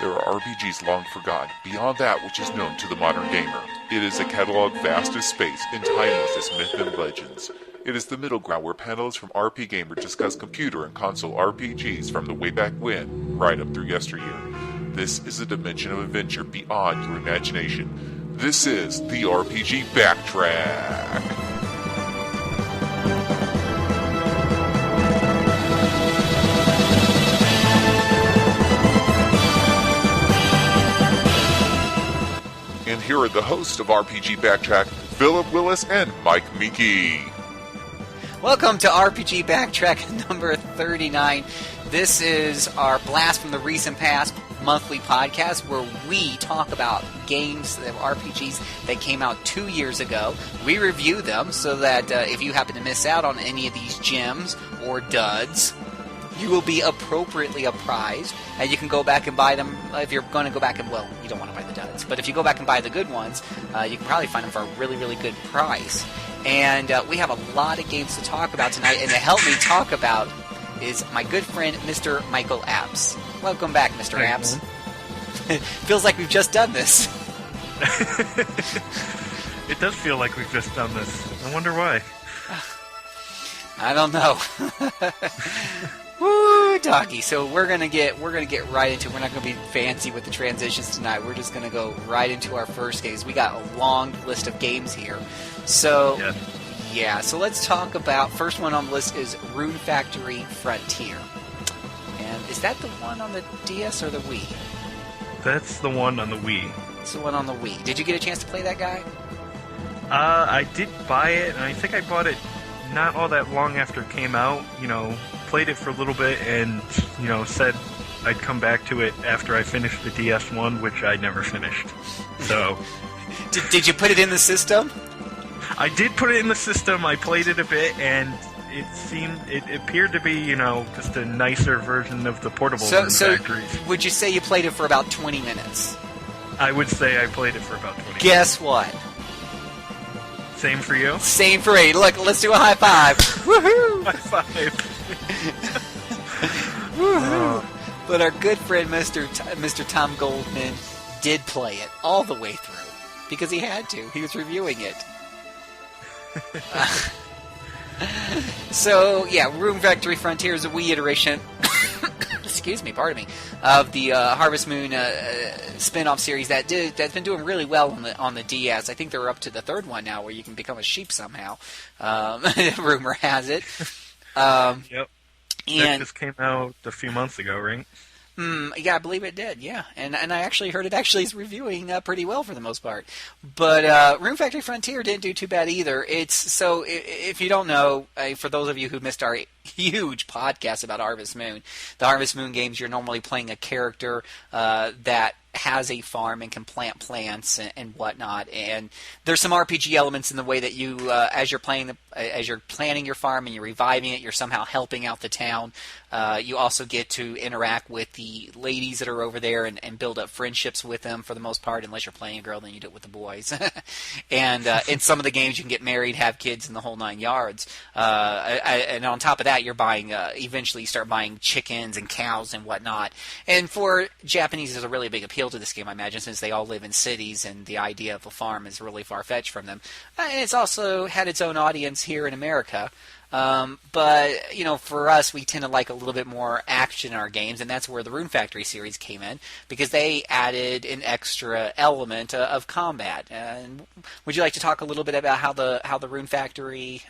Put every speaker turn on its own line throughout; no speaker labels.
There are RPGs long forgotten, beyond that which is known to the modern gamer. It is a catalog vast as space and timeless as myth and legends. It is the middle ground where panelists from RPGamer discuss computer and console RPGs from the way back when, right up through yesteryear. This is a dimension of adventure beyond your imagination. This is the RPG Backtrack. And here are the hosts of RPG Backtrack, Philip Willis and Mike Meeky.
Welcome to RPG Backtrack number 39. This is our Blast from the Recent Past monthly podcast where we talk about games, RPGs that came out 2 years ago. We review them so that if you happen to miss out on any of these gems or duds, you will be appropriately apprised, and you can go back and buy them if you're going to go back and, well, you don't want to buy the duds, but if you go back and buy the good ones, you can probably find them for a really, really good price. And we have a lot of games to talk about tonight, and to help me talk about is my good friend, Mr. Michael Apps. Welcome back, Mr. Apps. Feels like we've just done this.
It does feel like we've just done this. I wonder why.
I don't know. Woo, doggy. So we're gonna get right into it. We're not gonna be fancy with the transitions tonight. We're just gonna go right into our first games. We got a long list of games here. So yeah. So let's talk about first one on the list is Rune Factory Frontier. And is that the one on the DS or the Wii?
That's the one on the Wii.
It's the one on the Wii. Did you get a chance to play that guy?
I did buy it, and I think I bought it not all that long after it came out. Played it for a little bit and, said I'd come back to it after I finished the DS one, which I never finished. So...
Did you put it in the system?
I did put it in the system. I played it a bit, and it appeared to be, just a nicer version of the portable Rune Factories.
So would you say you played it for about 20 minutes?
I would say I played it for about 20 minutes.
Guess what?
Same for you?
Same for me. Look, let's do a high five. Woohoo!
High five.
Woohoo! But our good friend Mr. Tom Goldman did play it all the way through because he had to. He was reviewing it. So yeah, Rune Factory Frontier is a Wii iteration. Excuse me, pardon me, of the Harvest Moon spin-off series that's been doing really well on the DS. I think they're up to the third one now, where you can become a sheep somehow. Rumor has it.
Yep.
And
that just came out a few months ago, right?
Yeah, I believe it did. Yeah, and I actually heard it actually is reviewing pretty well for the most part. But Rune Factory Frontier didn't do too bad either. If you don't know, for those of you who missed our huge podcast about Harvest Moon, the Harvest Moon games, you're normally playing a character that has a farm and can plant plants and whatnot, and there's some RPG elements in the way that you, as you're planting your farm and you're reviving it, you're somehow helping out the town. You also get to interact with the ladies that are over there and build up friendships with them for the most part. Unless you're playing a girl, then you do it with the boys. And in some of the games, you can get married, have kids, and the whole 9 yards. And on top of that, you're buying. Eventually, you start buying chickens and cows and whatnot. And for Japanese, there's a really big appeal to this game, I imagine, since they all live in cities, and the idea of a farm is really far-fetched from them. And it's also had its own audience here in America. But, for us, we tend to like a little bit more action in our games, and that's where the Rune Factory series came in, because they added an extra element of combat. And would you like to talk a little bit about how the Rune Factory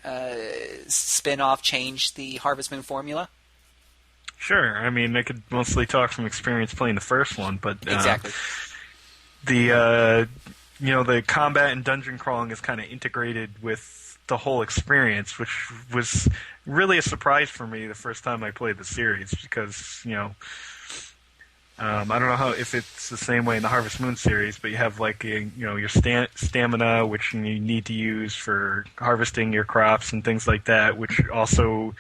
spin-off changed the Harvest Moon formula?
Sure. I mean, I could mostly talk from experience playing the first one, but
exactly.
The combat and dungeon crawling is kind of integrated with the whole experience, which was really a surprise for me the first time I played the series, because I don't know if it's the same way in the Harvest Moon series, but you have your stamina, which you need to use for harvesting your crops and things like that, which also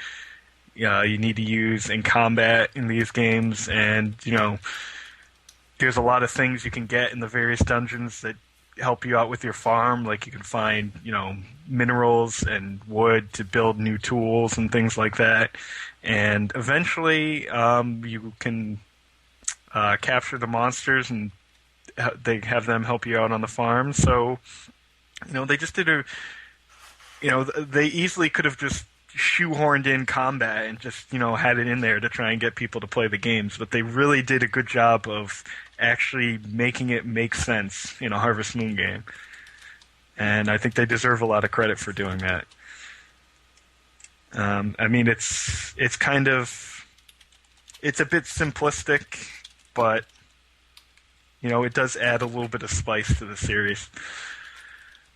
you need to use in combat in these games. And there's a lot of things you can get in the various dungeons that help you out with your farm. Like you can find minerals and wood to build new tools and things like that. And eventually you can capture the monsters, and they have them help you out on the farm. So, they just did they easily could have just shoehorned in combat and just, had it in there to try and get people to play the games. But they really did a good job of actually making it make sense in a Harvest Moon game. And I think they deserve a lot of credit for doing that. It's kind of... It's a bit simplistic, but, it does add a little bit of spice to the series.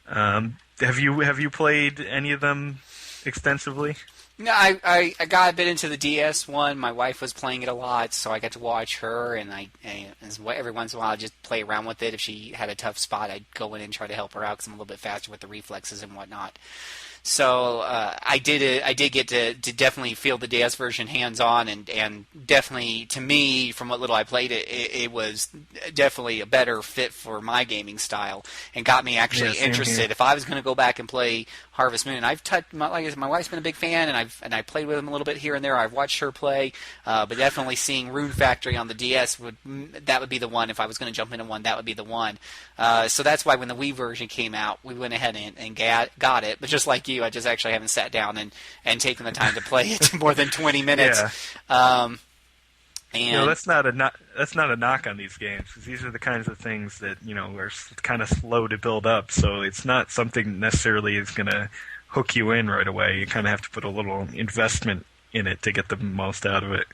Have you played any of them extensively?
No, I got a bit into the DS one. My wife was playing it a lot, so I got to watch her, and every once in a while I'd just play around with it. If she had a tough spot, I'd go in and try to help her out because I'm a little bit faster with the reflexes and whatnot. So I did get to definitely feel the DS version hands-on, and definitely, to me, from what little I played it was definitely a better fit for my gaming style and got me actually interested. Here. If I was going to go back and play Harvest Moon, and I've touched, like I said, my wife's been a big fan, and I played with him a little bit here and there. I've watched her play, but definitely seeing Rune Factory on the DS would be the one. If I was going to jump into one, that would be the one. So that's why when the Wii version came out, we went ahead and got it. But just like you, I just actually haven't sat down and taken the time to play it more than 20 minutes.
Yeah.
And
that's not a knock on these games, because these are the kinds of things that are kind of slow to build up. So it's not something necessarily is going to hook you in right away. You kind of have to put a little investment in it to get the most out of it.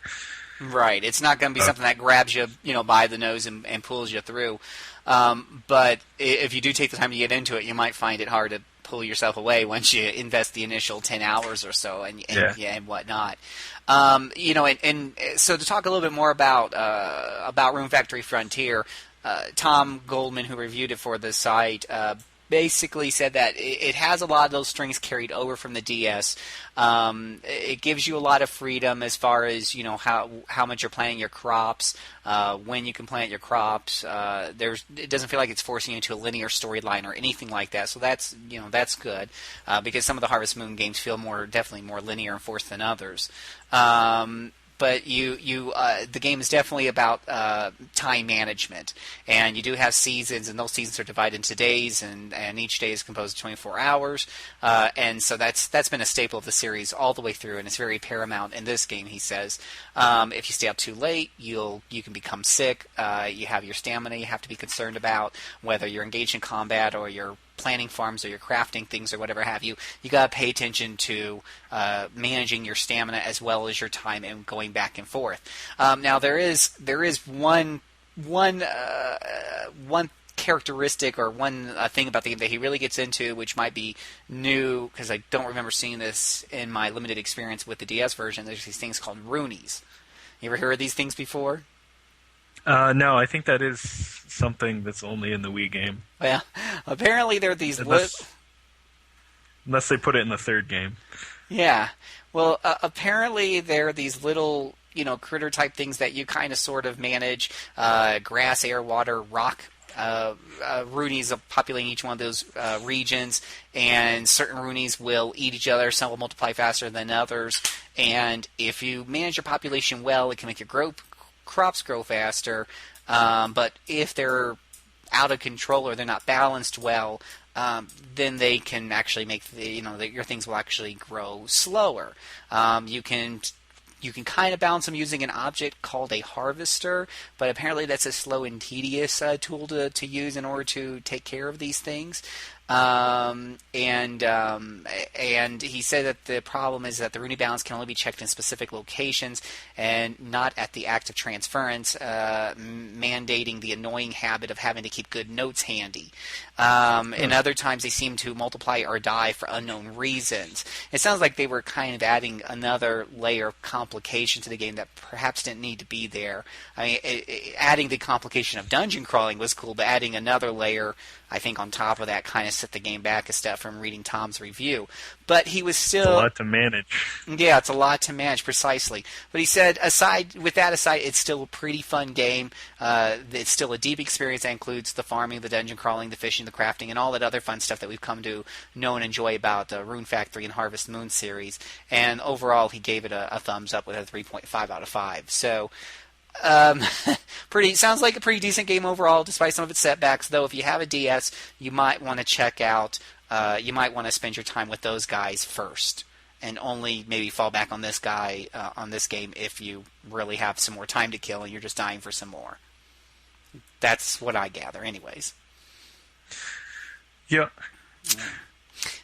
Right. It's not going to be something that grabs you, by the nose and pulls you through. But if you do take the time to get into it, you might find it hard to pull yourself away once you invest the initial 10 hours or so and whatnot. And so to talk a little bit more about Rune Factory Frontier, Tom Goldman, who reviewed it for the site, basically said that it has a lot of those strings carried over from the DS. It gives you a lot of freedom as far as how much you're planting your crops, when you can plant your crops. It doesn't feel like it's forcing you into a linear storyline or anything like that. So that's good, because some of the Harvest Moon games feel definitely more linear and forced than others. But the game is definitely about time management, and you do have seasons, and those seasons are divided into days, and each day is composed of 24 hours, and so that's been a staple of the series all the way through, and it's very paramount in this game. He says, if you stay up too late, you can become sick. You have your stamina you have to be concerned about, whether you're engaged in combat or you're planting farms or you're crafting things or whatever have you. You got to pay attention to managing your stamina as well as your time and going back and forth. Now there is one characteristic or one thing about the game that he really gets into, which might be new because I don't remember seeing this in my limited experience with the DS version. There's these things called Roonies. You ever heard of these things before?
No, I think that is something that's only in the Wii game.
Well, apparently there are these...
Unless they put it in the third game.
Yeah. Well, apparently there are these little, critter-type things that you kind of sort of manage. Grass, air, water, rock. Roonies are populating each one of those regions, and certain Roonies will eat each other. Some will multiply faster than others. And if you manage your population well, it can make your crops grow faster, but if they're out of control or they're not balanced well, then they can actually make your things will actually grow slower. You can kind of balance them using an object called a harvester, but apparently that's a slow and tedious tool to use in order to take care of these things. And he said that the problem is that the Rooney balance can only be checked in specific locations and not at the act of transference, mandating the annoying habit of having to keep good notes handy. And other times they seem to multiply or die for unknown reasons. It sounds like they were kind of adding another layer of complication to the game that perhaps didn't need to be there. I mean, adding the complication of dungeon crawling was cool, but adding another layer, I think, on top of that kind of set the game back a step from reading Tom's review. But he was still...
It's a lot to manage.
Yeah, it's a lot to manage, precisely. But he said, with that aside, it's still a pretty fun game. It's still a deep experience that includes the farming, the dungeon crawling, the fishing, the crafting, and all that other fun stuff that we've come to know and enjoy about the Rune Factory and Harvest Moon series. And overall, he gave it a thumbs up with a 3.5 out of 5. So... sounds like a pretty decent game overall, despite some of its setbacks. Though, if you have a DS, you might want to check out. You might want to spend your time with those guys first, and only maybe fall back on this guy on this game if you really have some more time to kill and you're just dying for some more. That's what I gather, anyways.
Yeah.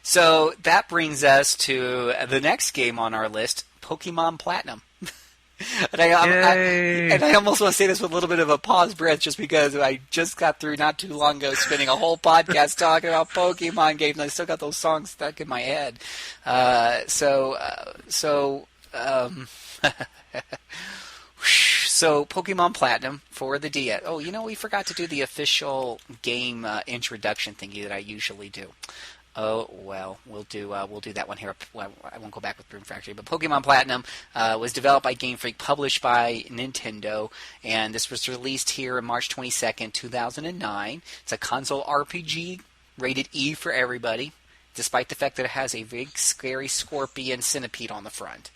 So that brings us to the next game on our list, Pokemon Platinum. And I almost want to say this with a little bit of a paused breath, just because I just got through not too long ago spending a whole podcast talking about Pokemon games, and I still got those songs stuck in my head. So Pokemon Platinum for the DS. Oh, we forgot to do the official game introduction thingy that I usually do. Oh, well, we'll do that one here. Well, I won't go back with Broom Factory, but Pokemon Platinum was developed by Game Freak, published by Nintendo, and this was released here on March 22nd, 2009. It's a console RPG, rated E for everybody, despite the fact that it has a big, scary scorpion centipede on the front.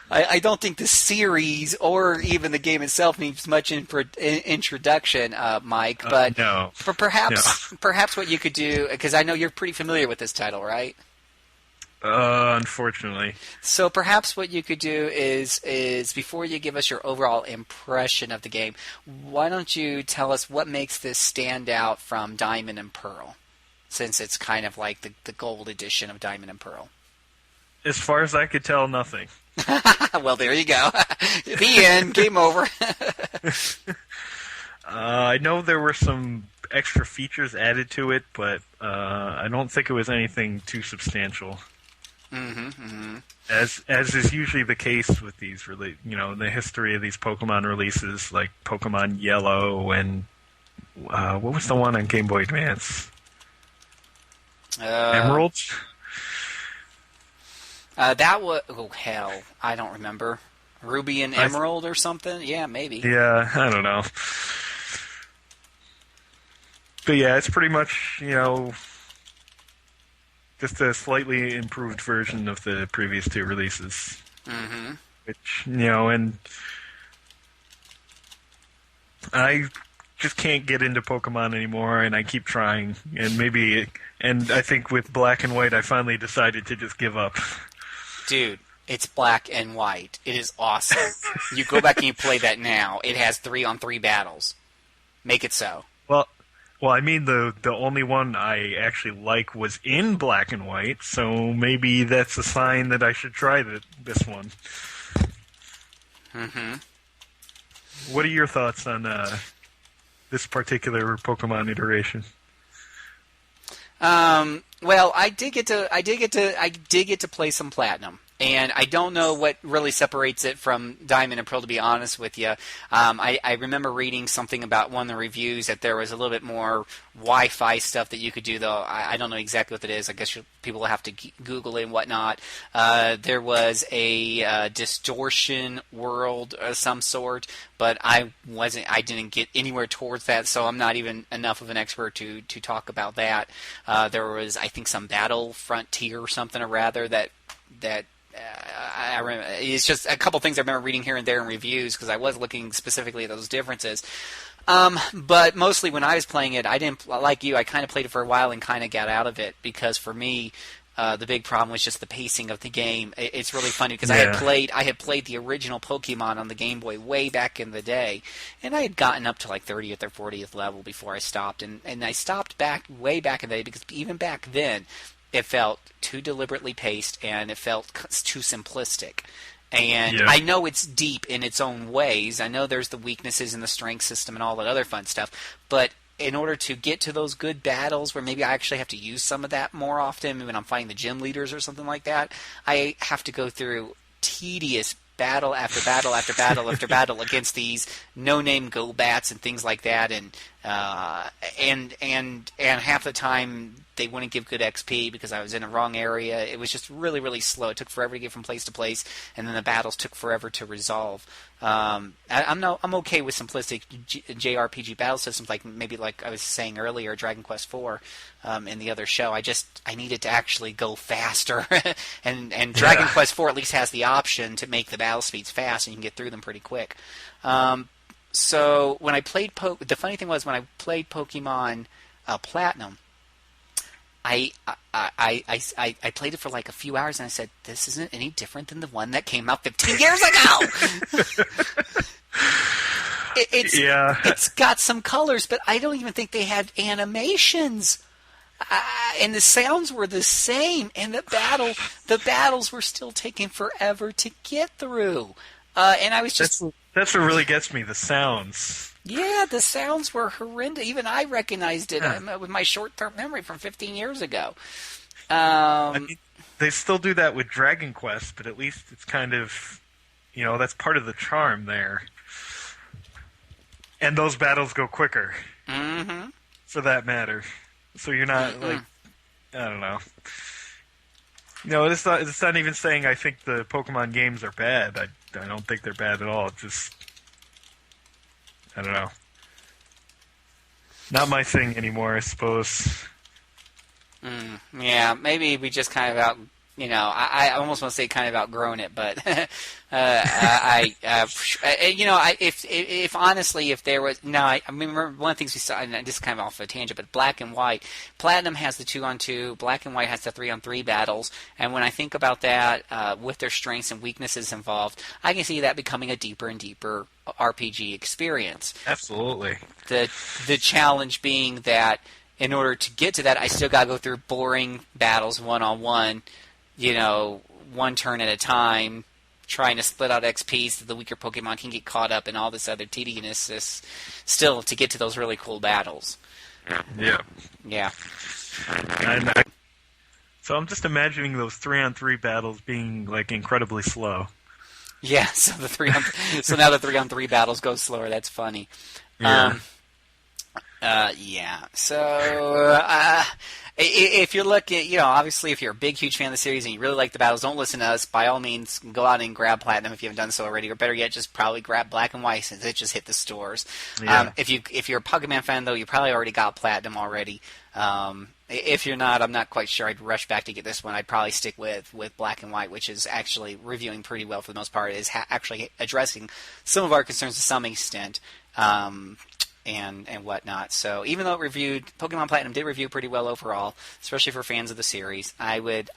I don't think the series or even the game itself needs much introduction, Mike. But
no.
Perhaps what you could do, because I know you're pretty familiar with this title, right?
Unfortunately.
So perhaps what you could do is before you give us your overall impression of the game, why don't you tell us what makes this stand out from Diamond and Pearl, since it's kind of like the gold edition of Diamond and Pearl?
As far as I could tell, nothing.
Well, there you go. The end. Game over.
I know there were some extra features added to it, but I don't think it was anything too substantial. As is usually the case with these, the history of these Pokemon releases, like Pokemon Yellow and what was the one on Game Boy Advance? Emerald?
That was... Oh, hell. I don't remember. Ruby and Emerald or something? Yeah, maybe.
Yeah, I don't know. But yeah, it's pretty much, just a slightly improved version of the previous two releases. Mm-hmm. Which, and I just can't get into Pokemon anymore, and I keep trying. And I think with Black and White, I finally decided to just give up.
Dude, it's Black and White. It is awesome. You go back and you play that now. It has 3-on-3 battles. Make it so.
Well, I mean, the only one I actually like was in Black and White, so maybe that's a sign that I should try this one. Mm-hmm. What are your thoughts on this particular Pokemon iteration?
Well, I did get to play some Platinum, and I don't know what really separates it from Diamond and Pearl, to be honest with you. I remember reading something about one of the reviews that there was a little bit more Wi-Fi stuff that you could do, though I don't know exactly what it is. I guess people will have to Google it and whatnot. There was a distortion world of some sort, but I didn't get anywhere towards that, so I'm not even enough of an expert to talk about that. There was, I think, some battle frontier or something, or rather that I remember. It's just a couple things I remember reading here and there in reviews, because I was looking specifically at those differences. But mostly when I was playing it, I didn't, like you, I kind of played it for a while and kind of got out of it, because for me, the big problem was just the pacing of the game. It's really funny, because I had played the original Pokemon on the Game Boy way back in the day, and I had gotten up to like 30th or 40th level before I stopped, and I stopped way back in the day, because even back then, it felt too deliberately paced, and it felt too simplistic. And I know it's deep in its own ways. I know there's the weaknesses in the strength system and all that other fun stuff. But in order to get to those good battles where maybe I actually have to use some of that more often when I'm fighting the gym leaders or something like that, I have to go through tedious battle after battle after battle after battle against these no-name Go-Bats and things like that. And and half the time they wouldn't give good XP because I was in the wrong area. It was just really, really slow. It took forever to get from place to place, and then the battles took forever to resolve. I'm okay with simplistic JRPG battle systems, like I was saying earlier, Dragon Quest IV in the other show. I needed to actually go faster, and Dragon Quest IV at least has the option to make the battle speeds fast, and you can get through them pretty quick. So when I played the funny thing was when I played Pokemon Platinum, I played it for like a few hours and I said, this isn't any different than the one that came out 15 years ago. It's got some colors, but I don't even think they had animations. And the sounds were the same, and the battles were still taking forever to get through. And I was just...
That's what really gets me, the sounds.
Yeah, the sounds were horrendous. Even I recognized it with my short-term memory from 15 years ago.
I mean, they still do that with Dragon Quest, but at least it's kind of, that's part of the charm there. And those battles go quicker, for that matter. So you're not, I don't know. It's not even saying I think the Pokemon games are bad. I don't think they're bad at all. It's just, I don't know. Not my thing anymore, I suppose.
Yeah, maybe we just kind of I almost want to say kind of outgrown it, but if honestly, if there was I remember one of the things we saw, and this is kind of off a tangent, but Black and White, Platinum has the 2-on-2, Black and White has the 3-on-3 battles, and when I think about that, with their strengths and weaknesses involved, I can see that becoming a deeper and deeper RPG experience.
Absolutely.
The challenge being that in order to get to that, I still got to go through boring battles one-on-one. One turn at a time, trying to split out XP so the weaker Pokemon can get caught up and all this other tediousness still to get to those really cool battles.
Yeah.
Yeah.
So I'm just imagining those 3-on-3 battles being, incredibly slow.
Yeah, so so now the 3-on-3 battles go slower. That's funny.
Yeah.
So, if you're looking, obviously if you're a big, huge fan of the series and you really like the battles, don't listen to us. By all means, go out and grab Platinum if you haven't done so already, or better yet, just probably grab Black and White since it just hit the stores.
Yeah.
If you're a Pokemon fan, though, you probably already got Platinum already. If you're not, I'm not quite sure. I'd rush back to get this one. I'd probably stick with Black and White, which is actually reviewing pretty well for the most part. It is actually addressing some of our concerns to some extent. And whatnot. So even though Pokemon Platinum did review pretty well overall, especially for fans of the series, I would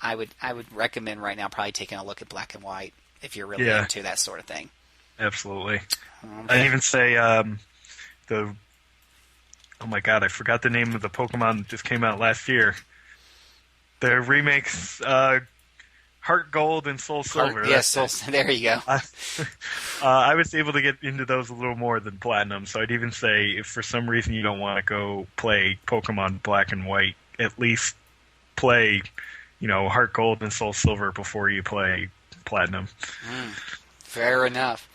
recommend right now probably taking a look at Black and White if you're really into that sort of thing.
Absolutely. I'd even say oh my god, I forgot the name of the Pokemon that just came out last year. The remakes, Heart Gold and Soul Silver.
Yes, there you go.
I was able to get into those a little more than Platinum, so I'd even say if for some reason you don't want to go play Pokemon Black and White, at least play, Heart Gold and Soul Silver before you play Platinum.
Fair enough.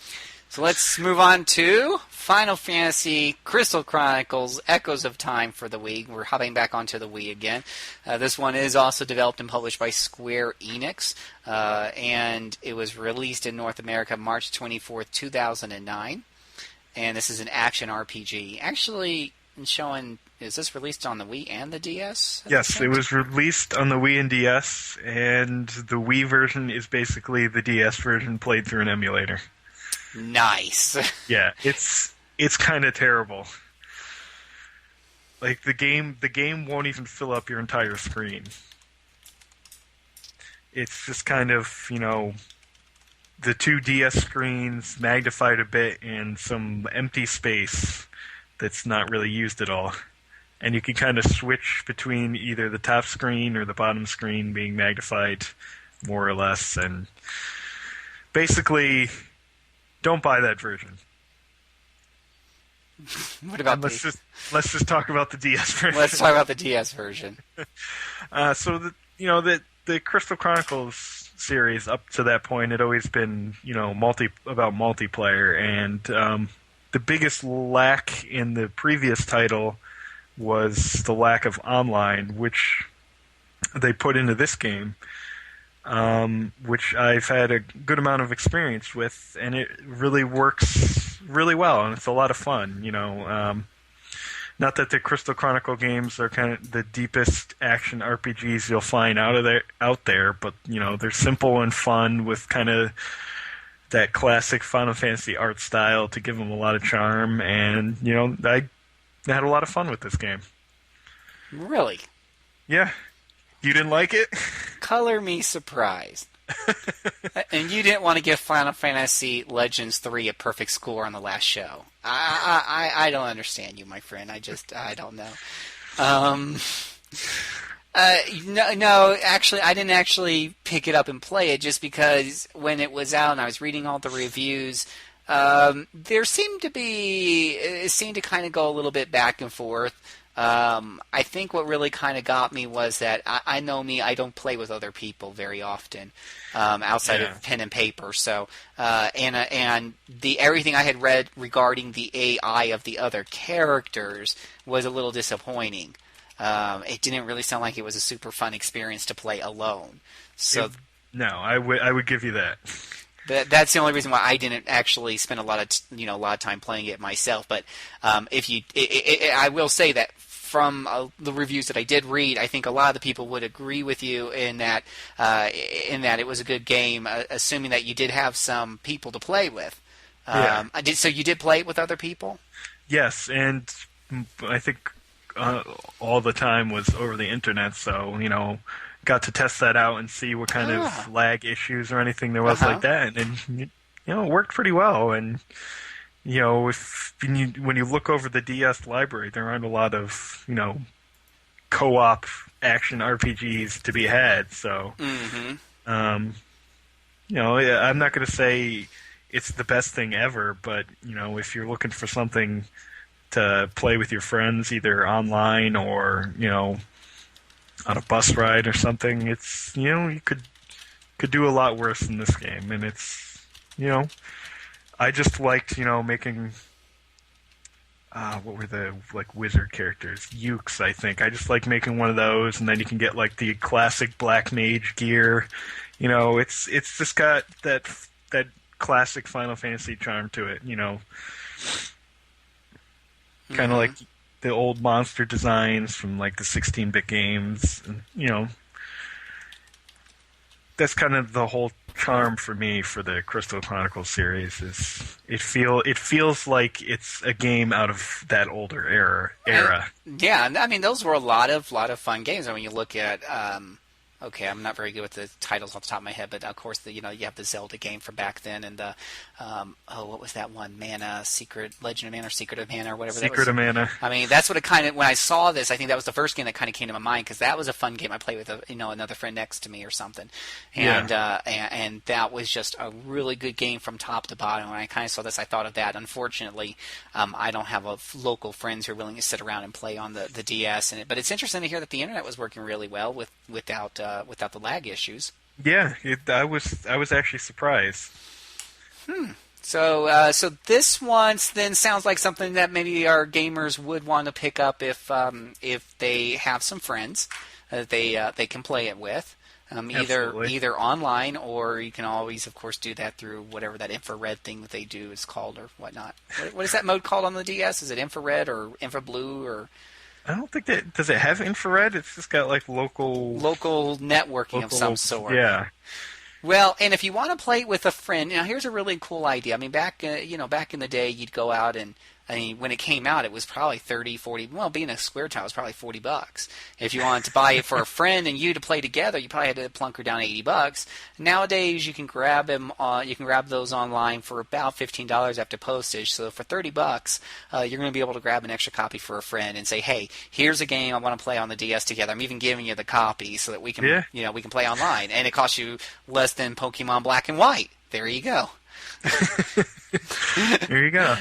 So let's move on to Final Fantasy Crystal Chronicles Echoes of Time for the Wii. We're hopping back onto the Wii again. This one is also developed and published by Square Enix, and it was released in North America March 24th, 2009. And this is an action RPG. Actually, is this released on the Wii and the DS?
Yes, it was released on the Wii and DS, and the Wii version is basically the DS version played through an emulator.
Nice.
Yeah, it's kind of terrible. The game won't even fill up your entire screen. It's just kind of, the two DS screens magnified a bit and some empty space that's not really used at all. And you can kind of switch between either the top screen or the bottom screen being magnified more or less. And basically, don't buy that version.
What about
let's just talk about the DS version.
Let's talk about the DS version.
So the Crystal Chronicles series up to that point had always been about multiplayer, and the biggest lack in the previous title was the lack of online, which they put into this game, which I've had a good amount of experience with, and it really works really well, and it's a lot of fun. Not that the Crystal Chronicle games are kind of the deepest action RPGs you'll find out there, but they're simple and fun with kind of that classic Final Fantasy art style to give them a lot of charm, and I had a lot of fun with this game.
Really?
Yeah. You didn't like it?
Color me surprised. And you didn't want to give Final Fantasy Legends 3 a perfect score on the last show. I don't understand you, my friend. I don't know. No, actually, I didn't actually pick it up and play it just because when it was out and I was reading all the reviews, it seemed to kind of go a little bit back and forth. I think what really kind of got me was that I know me, I don't play with other people very often, outside of pen and paper. So, and everything I had read regarding the AI of the other characters was a little disappointing. It didn't really sound like it was a super fun experience to play alone. So,
no, I would give you that.
That's the only reason why I didn't actually spend a lot of time playing it myself. But I will say that from the reviews that I did read, I think a lot of the people would agree with you in that it was a good game, assuming that you did have some people to play with. So you did play it with other people?
Yes, and I think all the time was over the internet. So got to test that out and see what kind of lag issues or anything there was like that, and it worked pretty well. And when you look over the DS library, there aren't a lot of co-op action RPGs to be had. So, I'm not going to say it's the best thing ever, but if you're looking for something to play with your friends, either online or on a bus ride or something, it's you could do a lot worse in this game, and it's I just liked making what were the wizard characters, Ukes, I think. I just like making one of those, and then you can get the classic black mage gear. It's just got that classic Final Fantasy charm to it. Kind of like the old monster designs from the 16-bit games, and that's kind of the whole charm for me for the Crystal Chronicles series. Is it feels like it's a game out of that older era.
Yeah, I mean those were a lot of fun games. I mean, you look at okay, I'm not very good with the titles off the top of my head, but of course you have the Zelda game from back then, and the what was that one? Legend of Mana, or Secret of Mana, or whatever.
Secret of Mana.
I mean, that's what it kind of. When I saw this, I think that was the first game that kind of came to my mind, because that was a fun game I played with another friend next to me or something, and and that was just a really good game from top to bottom. When I kind of saw this, I thought of that. Unfortunately, I don't have local friends who are willing to sit around and play on the DS, but it's interesting to hear that the internet was working really well without the lag issues.
Yeah, I was actually surprised.
So this one then sounds like something that maybe our gamers would want to pick up if they have some friends that they can play it with, either online, or you can always, of course, do that through whatever that infrared thing that they do is called or whatnot. What is that mode called on the DS? Is it infrared or infra blue or?
I don't think that does it have infrared. It's just got local
networking of some sort.
Yeah.
Well, and if you want to play it with a friend, now here's a really cool idea. I mean, back in the day, you'd go out and when it came out, it was probably 30, 40. Well, being a square tile, it was probably $40. If you wanted to buy it for a friend and you to play together, you probably had to plunk her down $80. Nowadays, you can grab them. You can grab those online for about $15 after postage. So for $30, you're going to be able to grab an extra copy for a friend and say, "Hey, here's a game I want to play on the DS together. I'm even giving you the copy so that we can, we can play online, and it costs you less than Pokemon Black and White. There you go."
There you go.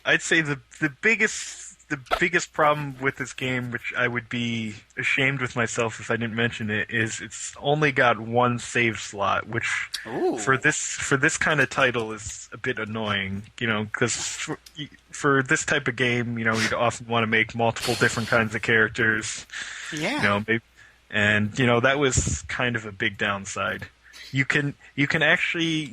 I'd say the biggest the biggest problem with this game, which I would be ashamed with myself if I didn't mention it, is it's only got one save slot, which
Ooh.
for this kind of title is a bit annoying. Because for this type of game, you'd often want to make multiple different kinds of characters.
Yeah.
And that was kind of a big downside. You can actually,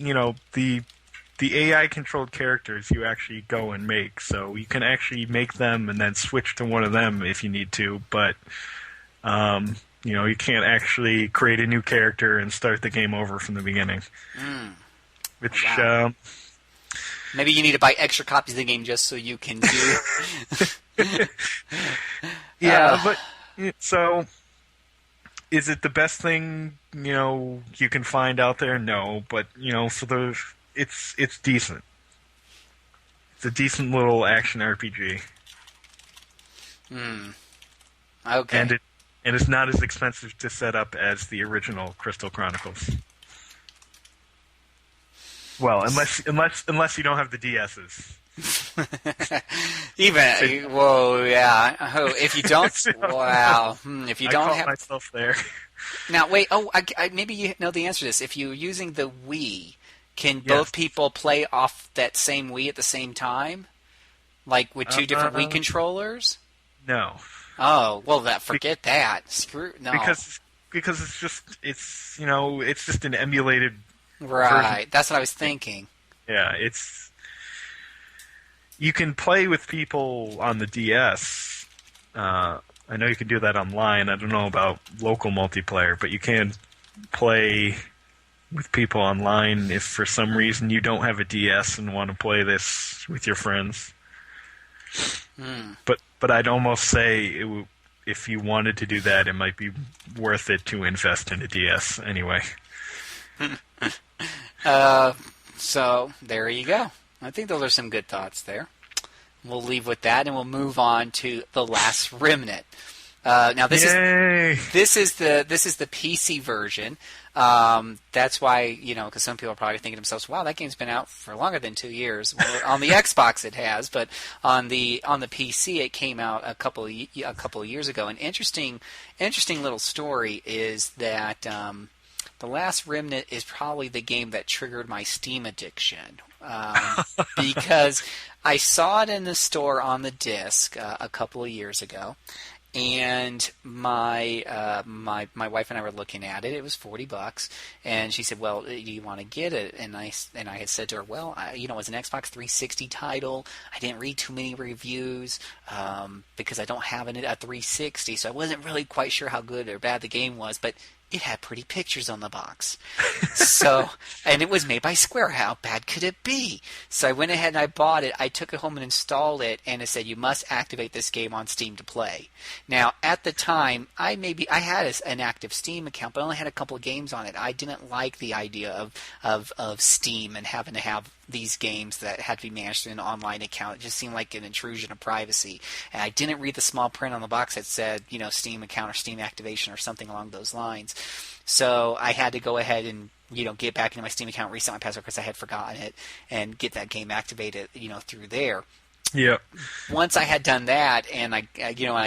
the AI controlled characters you actually go and make, so you can actually make them and then switch to one of them if you need to, but you can't actually create a new character and start the game over from the beginning. Which
wow. Maybe you need to buy extra copies of the game just so you can do.
Yeah, but so is it the best thing you can find out there? No, but for it's decent. It's a decent little action RPG.
Okay.
And it's not as expensive to set up as the original Crystal Chronicles. Well, unless you don't have the DSs.
Yeah. Oh, if you don't, wow. If you don't
I caught
have
myself there.
Now, wait. Oh, maybe you know the answer to this. If you're using the Wii, can both people play off that same Wii at the same time, like with two different Wii controllers?
No.
Oh, well, forget that. Screw no.
Because it's just an emulated.
Right.
version.
That's what I was thinking.
Yeah, you can play with people on the DS. I know you can do that online. I don't know about local multiplayer, but you can play with people online if for some reason you don't have a DS and want to play this with your friends. But I'd almost say if you wanted to do that, it might be worth it to invest in a DS anyway.
So there you go. I think those are some good thoughts there. We'll leave with that, and we'll move on to The Last Remnant. Now this is the PC version. That's why because some people are probably thinking to themselves, "Wow, that game's been out for longer than 2 years." Well, on the Xbox it has, but on the PC it came out a couple of years ago. An interesting little story is that The Last Remnant is probably the game that triggered my Steam addiction because I saw it in the store on the disc a couple of years ago. And my wife and I were looking at it. It was $40, and she said, "Well, do you want to get it?" And I had said to her, "Well, it's an Xbox 360 title. I didn't read too many reviews because I don't have a 360, so I wasn't really quite sure how good or bad the game was, but." It had pretty pictures on the box. And it was made by Square. How bad could it be? So I went ahead and I bought it. I took it home and installed it, and it said, "You must activate this game on Steam to play." Now, at the time, I had an active Steam account, but I only had a couple of games on it. I didn't like the idea of Steam and having to have these games that had to be managed through an online account. It just seemed like an intrusion of privacy. And I didn't read the small print on the box that said, Steam account or Steam activation or something along those lines. So I had to go ahead and, get back into my Steam account, reset my password because I had forgotten it, and get that game activated, through there.
Yeah.
Once I had done that, and I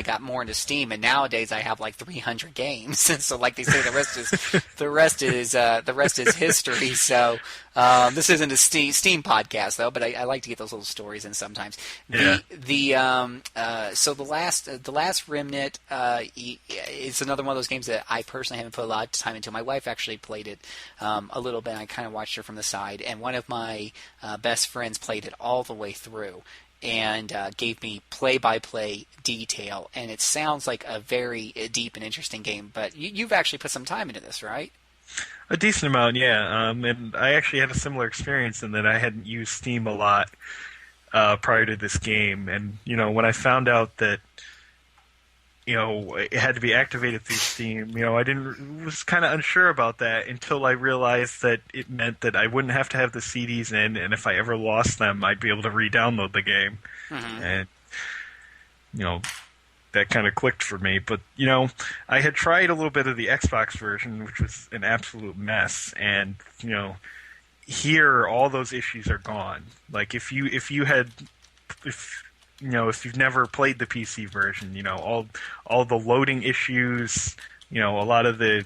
got more into Steam, and nowadays I have like 300 games, and so like they say, the rest is history. So this isn't a Steam podcast though, but I like to get those little stories in sometimes.
Yeah.
So the last Remnant is another one of those games that I personally haven't put a lot of time into. My wife actually played it a little bit. And I kind of watched her from the side, and one of my best friends played it all the way through. And gave me play-by-play detail, and it sounds like a very deep and interesting game. But you've actually put some time into this, right?
A decent amount, yeah. And I actually had a similar experience in that I hadn't used Steam a lot prior to this game. And when I found out that it had to be activated through Steam, was kind of unsure about that until I realized that it meant that I wouldn't have to have the CDs in, and if I ever lost them, I'd be able to re-download the game. Mm-hmm. And, that kind of clicked for me. But, I had tried a little bit of the Xbox version, which was an absolute mess, and, here all those issues are gone. Like, if if you've never played the PC version, all the loading issues, a lot of the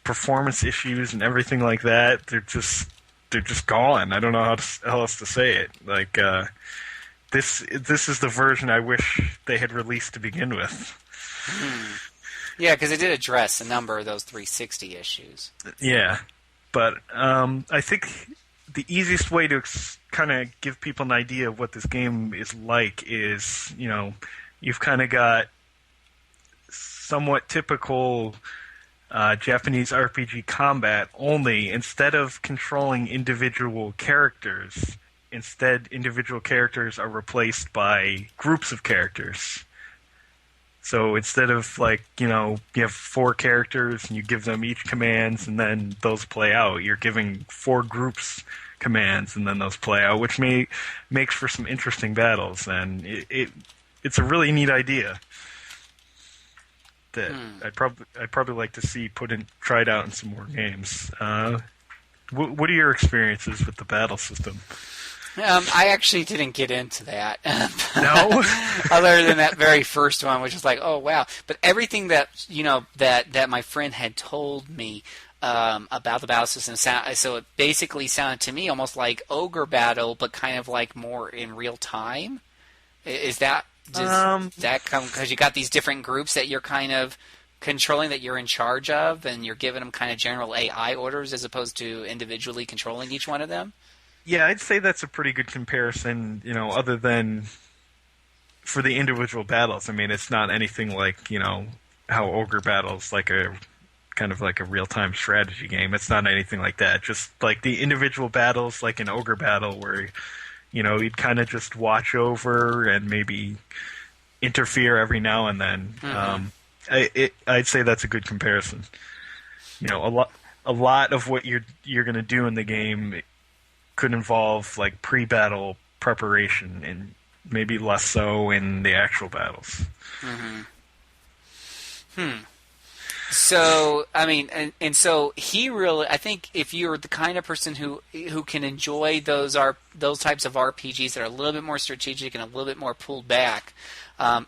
performance issues and everything like that, they're just gone. I don't know how else to say it. Like this is the version I wish they had released to begin with.
Yeah, because it did address a number of those 360 issues.
Yeah, but I think the easiest way to kind of give people an idea of what this game is like is, you've kind of got somewhat typical Japanese RPG combat, only instead of controlling individual characters, individual characters are replaced by groups of characters. So instead of you have 4 characters and you give them each commands and then those play out, you're giving 4 groups commands and then those play out, which makes for some interesting battles, and it's a really neat idea that I'd probably like to see tried out in some more games. What are your experiences with the battle system?
I actually didn't get into that.
No?
Other than that very first one, which was like, oh, wow. But everything that, that my friend had told me about the battle system, so it basically sounded to me almost like Ogre Battle, but kind of like more in real time. Is that... Does that come because you got these different groups that you're kind of controlling, that you're in charge of, and you're giving them kind of general AI orders as opposed to individually controlling each one of them?
Yeah, I'd say that's a pretty good comparison, other than for the individual battles. I mean, it's not anything like, how Ogre Battle's like a kind of like a real-time strategy game. It's not anything like that. Just like the individual battles, like an Ogre Battle, where you'd kind of just watch over and maybe interfere every now and then. I'd say that's a good comparison. A lot of what you're going to do in the game could involve like pre-battle preparation, and maybe less so in the actual battles.
So, I mean, and so he really, I think if you're the kind of person who can enjoy those types of RPGs that are a little bit more strategic and a little bit more pulled back,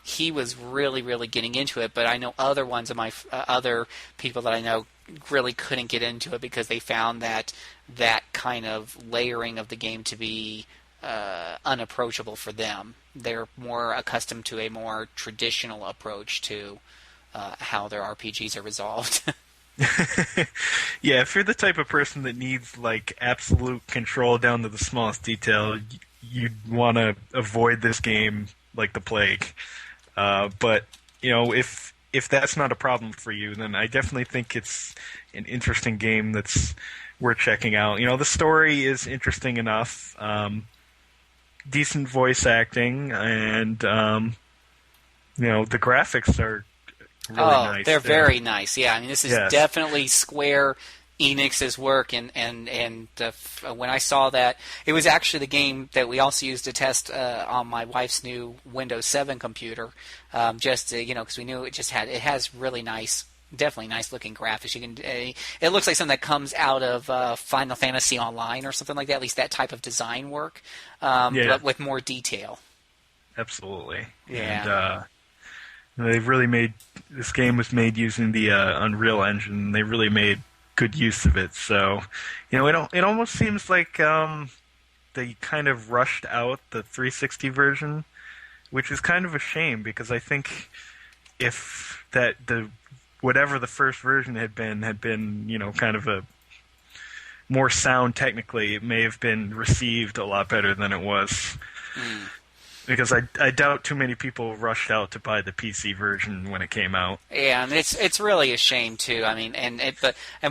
he was really, really getting into it. But I know other ones of my other people that I know really couldn't get into it because they found that kind of layering of the game to be unapproachable for them. They're more accustomed to a more traditional approach to how their RPGs are resolved.
Yeah, if you're the type of person that needs like absolute control down to the smallest detail, you'd want to avoid this game like the plague. But if that's not a problem for you, then I definitely think it's an interesting game that's worth checking out. The story is interesting enough, decent voice acting, and the graphics are really nice.
They're very nice. Yeah, I mean, this is definitely Square Enix's work, and when I saw that, it was actually the game that we also used to test on my wife's new Windows 7 computer, just to, because we knew it has really nice, definitely nice looking graphics. You can it looks like something that comes out of Final Fantasy Online or something like that. At least that type of design work, but with more detail.
Absolutely.
Yeah.
And they've really made this game was made using the Unreal Engine. They really made good use of it. So, it almost seems like they kind of rushed out the 360 version, which is kind of a shame because I think if whatever the first version had been, kind of a more sound technically, it may have been received a lot better than it was. Because I doubt too many people rushed out to buy the PC version when it came out. Yeah,
and it's really a shame too. I mean,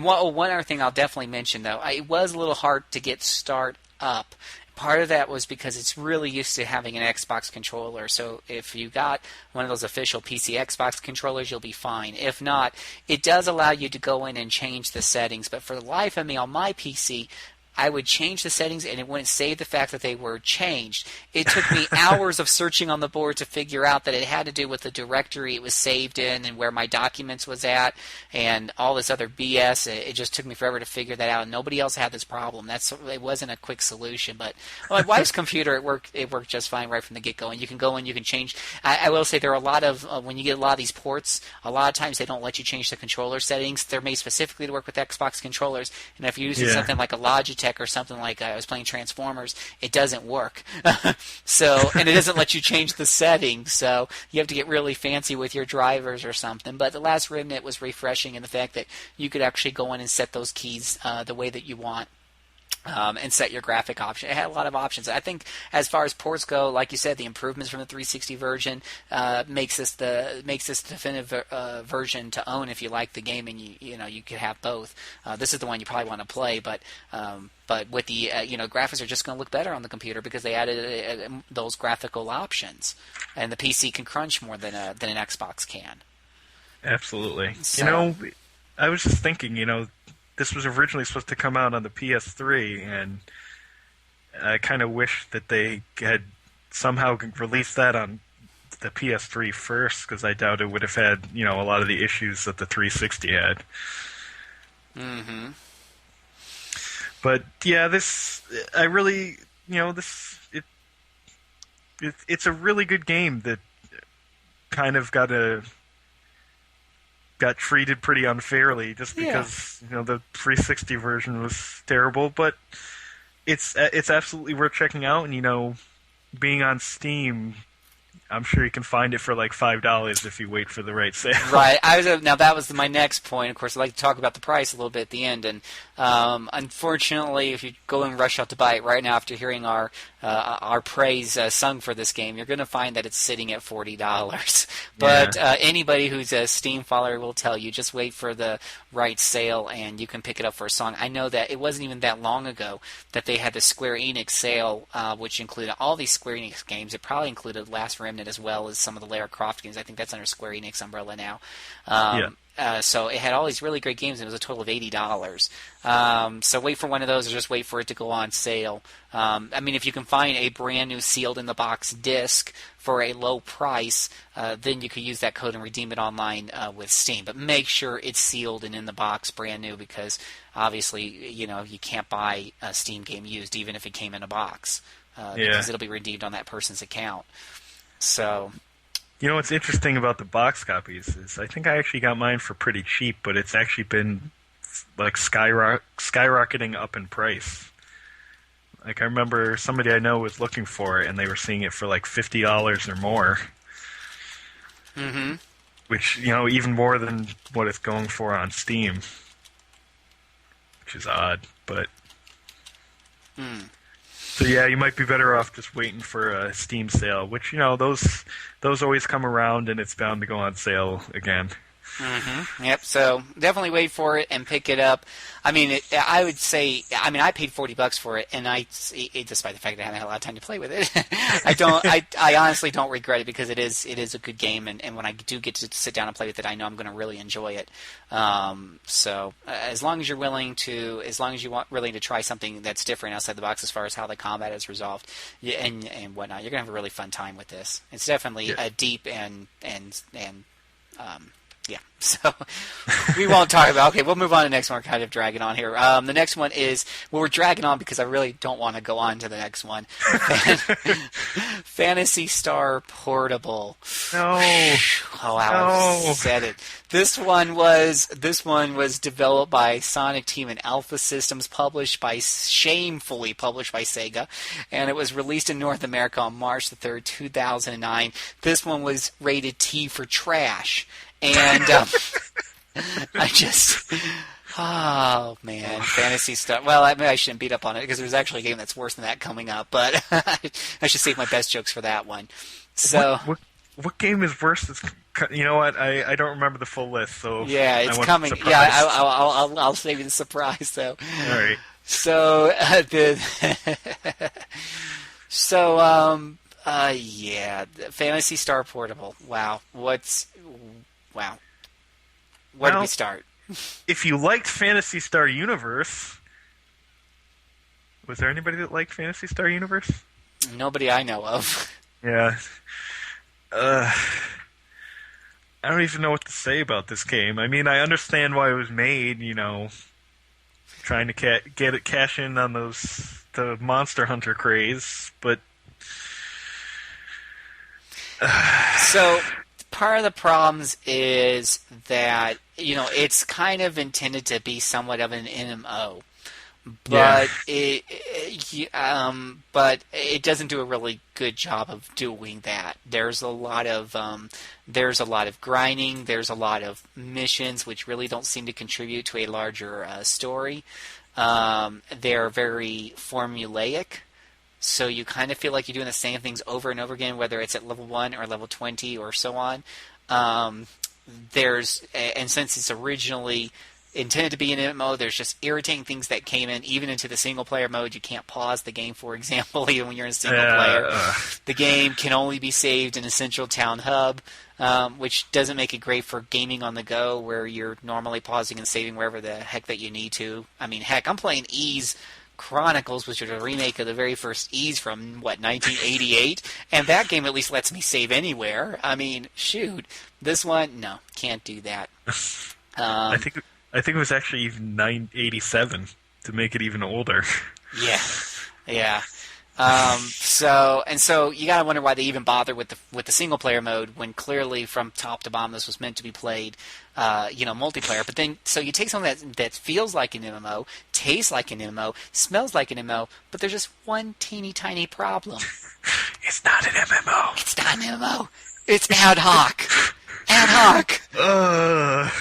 one other thing I'll definitely mention though, it was a little hard to get start up. Part of that was because it's really used to having an Xbox controller. So if you got one of those official PC Xbox controllers, you'll be fine. If not, it does allow you to go in and change the settings. But for the life of me on my PC, I would change the settings, and it wouldn't save the fact that they were changed. It took me hours of searching on the board to figure out that it had to do with the directory it was saved in and where my documents was at and all this other BS. It just took me forever to figure that out, and nobody else had this problem. It wasn't a quick solution, but my wife's computer, it worked just fine right from the get-go, and you can go in, you can change. I will say there are a lot of, when you get a lot of these ports, a lot of times they don't let you change the controller settings. They're made specifically to work with Xbox controllers, and if you're using something like a Logitech or something like I was playing Transformers, it doesn't work. And it doesn't let you change the settings, so you have to get really fancy with your drivers or something. But the last Remnant was refreshing in the fact that you could actually go in and set those keys the way that you want. And set your graphic option. It had a lot of options. I think as far as ports go, like you said, the improvements from the 360 version makes this definitive version to own if you like the game, and you could have both. This is the one you probably want to play, but with the graphics are just going to look better on the computer because they added those graphical options, and the PC can crunch more than an Xbox can.
Absolutely.
So,
I was just thinking, this was originally supposed to come out on the PS3, and I kind of wish that they had somehow released that on the PS3 first, because I doubt it would have had, a lot of the issues that the 360 had.
Mm-hmm.
But yeah, it's a really good game that kind of got treated pretty unfairly just because the 360 version was terrible, but it's absolutely worth checking out, and being on Steam, I'm sure you can find it for like $5 if you wait for the right sale.
Right. Now that was my next point. Of course, I'd like to talk about the price a little bit at the end. And unfortunately, if you go and rush out to buy it right now after hearing our praise sung for this game, you're going to find that it's sitting at $40. But anybody who's a Steam follower will tell you, just wait for the right sale and you can pick it up for a song. I know that it wasn't even that long ago that they had the Square Enix sale, which included all these Square Enix games. It probably included Last Remnant as well as some of the Lara Croft games. I think that's under Square Enix umbrella now. So it had all these really great games, and it was a total of $80. So wait for one of those, or just wait for it to go on sale. If you can find a brand new sealed-in-the-box disc for a low price, then you could use that code and redeem it online with Steam. But make sure it's sealed and in the box, brand new, because obviously, you can't buy a Steam game used, even if it came in a box, because it'll be redeemed on that person's account. So...
what's interesting about the box copies is I think I actually got mine for pretty cheap, but it's actually been like skyrocketing up in price. Like I remember somebody I know was looking for it, and they were seeing it for like $50 or more.
Mm-hmm.
Which, even more than what it's going for on Steam. Which is odd, but... So yeah, you might be better off just waiting for a Steam sale, which, those always come around, and it's bound to go on sale again.
Mm-hmm. Yep. So definitely wait for it and pick it up. I would say, I paid $40 for it, and despite the fact that I haven't had a lot of time to play with it, I honestly don't regret it because it is a good game, and when I do get to sit down and play with it, I know I'm going to really enjoy it. So as long as you're willing to try something that's different outside the box as far as how the combat is resolved and whatnot, you're going to have a really fun time with this. It's definitely deep and yeah, so we won't talk about. Okay, we'll move on to the next one. We're kind of dragging on here. The next one is we're dragging on because I really don't want to go on to the next one. Phantasy Star Portable.
No.
I said it. This one was developed by Sonic Team and Alpha Systems, shamefully published by Sega, and it was released in North America on March the 3rd, 2009. This one was rated T for trash. And Phantasy Star. Well, I shouldn't beat up on it because there's actually a game that's worse than that coming up, but I should save my best jokes for that one. So,
what game is worse? You know what? I don't remember the full list, so
yeah, it's coming. Yeah, I'll save you the surprise though.
All right.
So Phantasy Star Portable. Wow, where do we start?
If you liked Phantasy Star Universe, Was there anybody that liked Phantasy Star Universe?
Nobody I know of.
Yeah. I don't even know what to say about this game. I mean, I understand why it was made, trying to cash in on the Monster Hunter craze, but
So part of the problems is that it's kind of intended to be somewhat of an MMO, but but it doesn't do a really good job of doing that. There's a lot of grinding. There's a lot of missions which really don't seem to contribute to a larger story. They're very formulaic. So you kind of feel like you're doing the same things over and over again, whether it's at level 1 or level 20 or so on. And since it's originally intended to be an MMO, there's just irritating things that came in, even into the single-player mode. You can't pause the game, for example, even when you're in single-player. The game can only be saved in a central town hub, which doesn't make it great for gaming on the go, where you're normally pausing and saving wherever the heck that you need to. I mean, heck, I'm playing Ys Chronicles, which was a remake of the very first Ys from 1988, and that game at least lets me save anywhere. I mean, shoot, this one, no, can't do that.
I think it was actually even 987 to make it even older.
Yeah. So you gotta wonder why they even bother with the single player mode when clearly from top to bottom this was meant to be played, multiplayer. But then so you take something that feels like an MMO, tastes like an MMO, smells like an MMO, but there's just one teeny tiny problem.
It's not an MMO.
It's not an MMO. It's ad hoc. Ad hoc.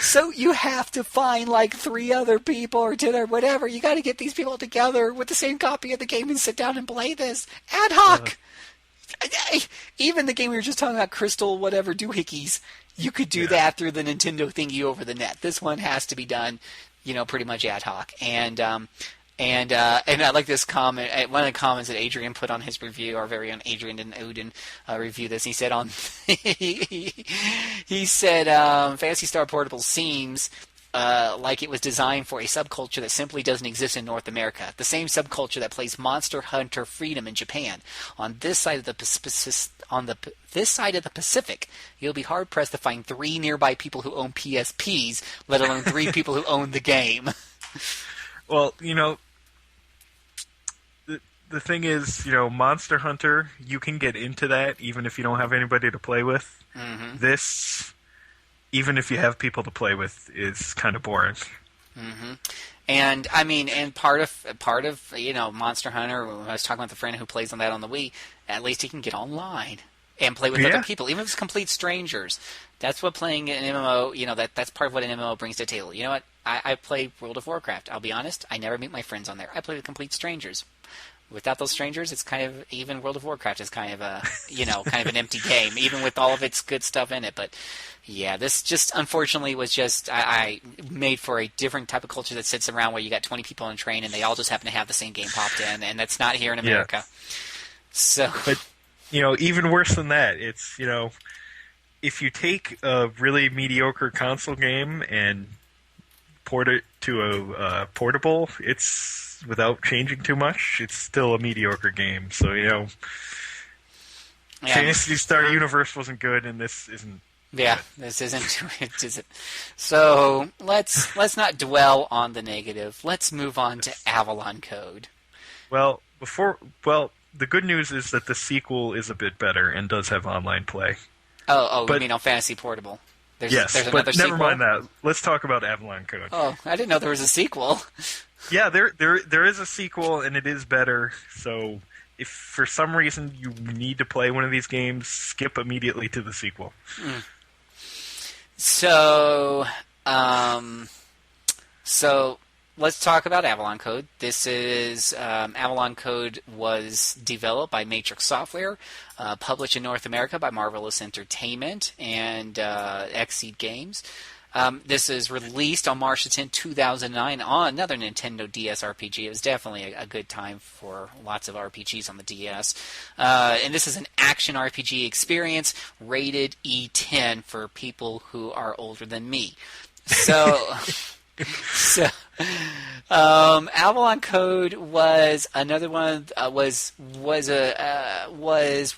So you have to find like 3 other people or 10 or whatever. You got to get these people together with the same copy of the game and sit down and play this. Ad hoc. Even the game we were just talking about, Crystal whatever doohickeys, you could do that through the Nintendo thingy over the net. This one has to be done, pretty much ad hoc. And I like this comment. One of the comments that Adrian put on his review, our very own Adrian and Odin review this. He said Phantasy Star Portable seems like it was designed for a subculture that simply doesn't exist in North America. The same subculture that plays Monster Hunter Freedom in Japan. On this side of the Pacific, you'll be hard pressed to find 3 nearby people who own PSPs, let alone 3 people who own the game.
Well, the thing is, Monster Hunter, you can get into that even if you don't have anybody to play with. Mm-hmm. This, even if you have people to play with, is kind of boring.
Mm-hmm. And I mean, and part of Monster Hunter, I was talking with a friend who plays on that on the Wii, at least he can get online and play with other people, even if it's complete strangers. That's what playing an MMO, that's part of what an MMO brings to the table. You know what? I play World of Warcraft. I'll be honest, I never meet my friends on there. I play with complete strangers. Without those strangers, it's kind of, even World of Warcraft is kind of a, kind of an empty game, even with all of its good stuff in it. But yeah, this just unfortunately was just, I made for a different type of culture that sits around where you got 20 people on a train and they all just happen to have the same game popped in, and that's not here in America. So,
but even worse than that, it's if you take a really mediocre console game and port it to a portable, it's without changing too much, it's still a mediocre game. So Phantasy Star Universe wasn't good, and this isn't.
Yeah, this isn't. It isn't. So let's not dwell on the negative. Let's move on to Avalon Code.
Well, the good news is that the sequel is a bit better and does have online play.
But, you mean on Fantasy Portable? There's
but
sequel?
Never mind that. Let's talk about Avalon Code.
Oh, I didn't know there was a sequel.
Yeah, there is a sequel, and it is better. So if for some reason you need to play one of these games, skip immediately to the sequel.
So let's talk about Avalon Code. This is Avalon Code was developed by Matrix Software, published in North America by Marvelous Entertainment and Xseed Games. This is released on March 10, 2009 on another Nintendo DS RPG. It was definitely a good time for lots of RPGs on the DS. And this is an action RPG experience rated E10 for people who are older than me. So So, Avalon Code was another one. Was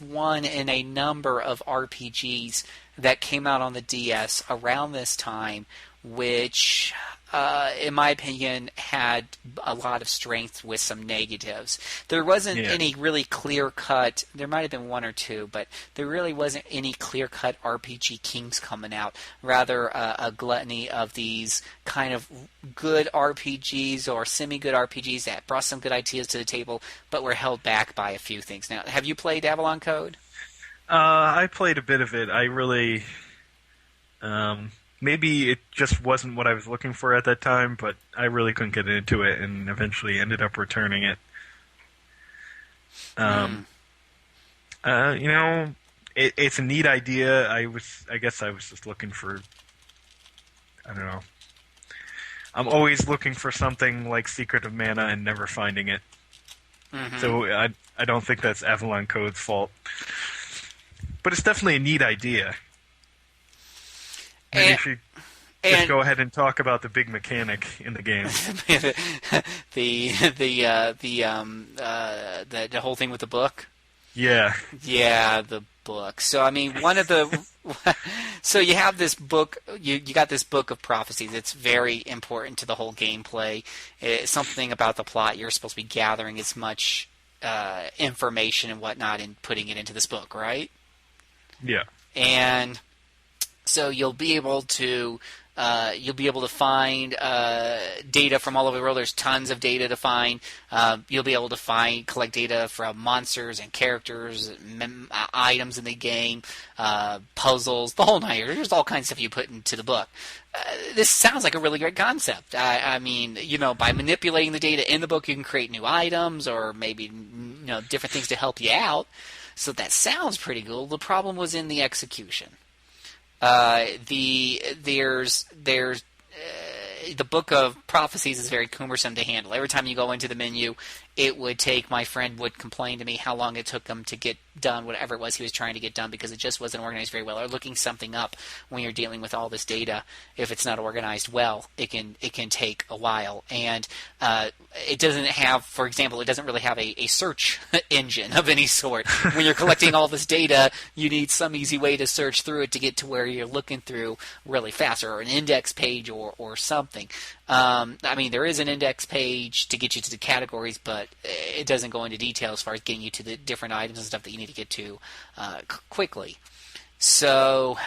one in a number of RPGs that came out on the DS around this time, which, in my opinion, had a lot of strength with some negatives. There wasn't any really clear-cut. There might have been one or two, but there really wasn't any clear-cut RPG kings coming out. Rather, a gluttony of these kind of good RPGs or semi-good RPGs that brought some good ideas to the table, but were held back by a few things. Now, have you played Avalon Code?
I played a bit of it. I really... maybe it just wasn't what I was looking for at that time, but I really couldn't get into it and eventually ended up returning it. It's a neat idea. I guess I was just looking for, I don't know. I'm always looking for something like Secret of Mana and never finding it. Mm-hmm. So I don't think that's Avalon Code's fault. But it's definitely a neat idea. Maybe you should just go ahead and talk about the big mechanic in the game.
The whole thing with the book.
Yeah.
Yeah, the book. So I mean, so you have this book. You got this book of prophecies. It's very important to the whole gameplay. It's something about the plot. You're supposed to be gathering as much information and whatnot and putting it into this book, right?
Yeah.
And so you'll be able to find data from all over the world. There's tons of data to find. You'll be able to collect data from monsters and characters, items in the game, puzzles, the whole nine. There's all kinds of stuff you put into the book. This sounds like a really great concept. I mean, by manipulating the data in the book, you can create new items or maybe different things to help you out. So that sounds pretty cool. The problem was in the execution. The Book of Prophecies is very cumbersome to handle. Every time you go into the menu, my friend would complain to me how long it took him to get done whatever it was he was trying to get done because it just wasn't organized very well. Or looking something up when you're dealing with all this data, if it's not organized well, it can take a while. And it doesn't have, for example, it doesn't really have a search engine of any sort. When you're collecting all this data, you need some easy way to search through it to get to where you're looking through really fast, or an index page or something. I mean, there is an index page to get you to the categories, but it doesn't go into detail as far as getting you to the different items and stuff that you need to get to quickly. So,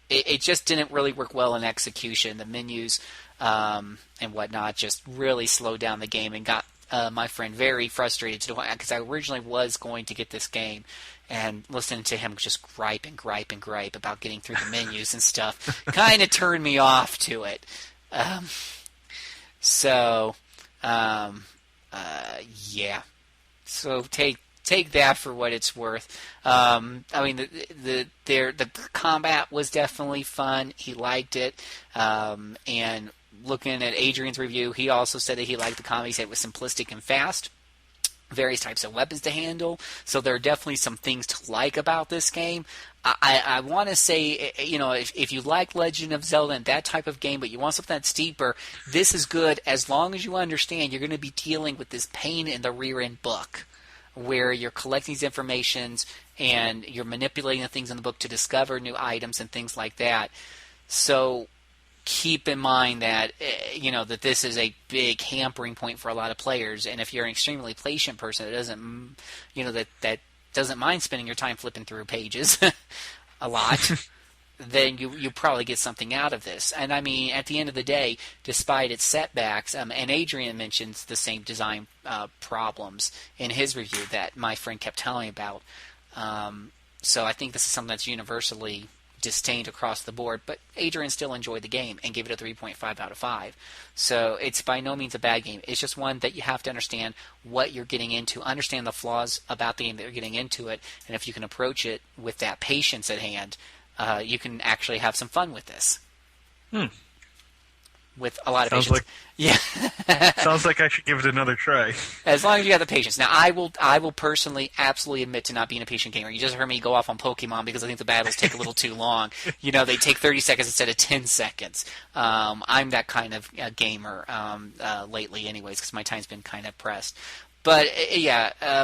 it just didn't really work well in execution. The menus and whatnot just really slowed down the game and got my friend very frustrated to the point, because I originally was going to get this game, and listening to him just gripe about getting through the menus and stuff kind of turned me off to it. So take that for what it's worth. I mean, the combat was definitely fun. He liked it, and looking at Adrian's review, he also said that he liked the combat. He said it was simplistic and fast. Various types of weapons to handle, so there are definitely some things to like about this game. I want to say, if you like Legend of Zelda and that type of game, but you want something that's deeper, this is good as long as you understand you're going to be dealing with this pain in the rear end book, where you're collecting these informations and you're manipulating the things in the book to discover new items and things like that. So keep in mind that that this is a big hampering point for a lot of players, and if you're an extremely patient person that doesn't that doesn't mind spending your time flipping through pages a lot, then you probably get something out of this. And I mean, at the end of the day, despite its setbacks, and Adrian mentions the same design problems in his review that my friend kept telling me about. So I think this is something that's universally disdained across the board, but Adrian still enjoyed the game and gave it a 3.5 out of 5. So it's by no means a bad game. It's just one that you have to understand what you're getting into, understand the flaws about the game that you're getting into it, and if you can approach it with that patience at hand, you can actually have some fun with this. with a lot of
Sounds
patience.
Sounds like I should give it another try.
As long as you have the patience. Now, I will personally absolutely admit to not being a patient gamer. You just heard me go off on Pokemon because I think the battles take a little too long. They take 30 seconds instead of 10 seconds. I'm that kind of gamer lately anyways because my time's been kind of pressed. But,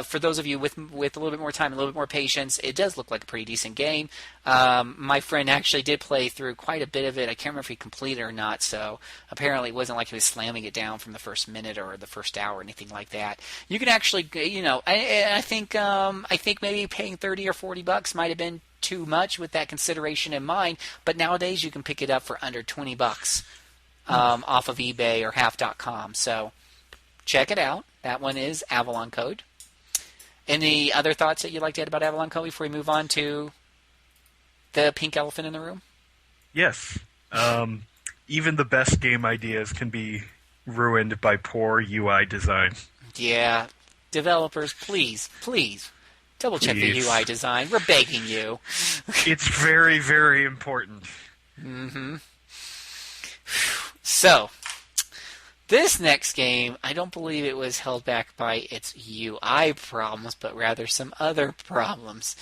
for those of you with a little bit more time and a little bit more patience, it does look like a pretty decent game. My friend actually did play through quite a bit of it. I can't remember if he completed it or not, so apparently it wasn't like he was slamming it down from the first minute or the first hour or anything like that. You can actually, I think maybe paying $30 or $40 might have been too much with that consideration in mind, but nowadays you can pick it up for under $20 off of eBay or half.com, so check it out. That one is Avalon Code. Any other thoughts that you'd like to add about Avalon Code before we move on to the pink elephant in the room?
Yes. Even the best game ideas can be ruined by poor UI design.
Yeah. Developers, please, double check the UI design. We're begging you.
It's very, very important.
Mm-hmm. So, this next game, I don't believe it was held back by its UI problems, but rather some other problems.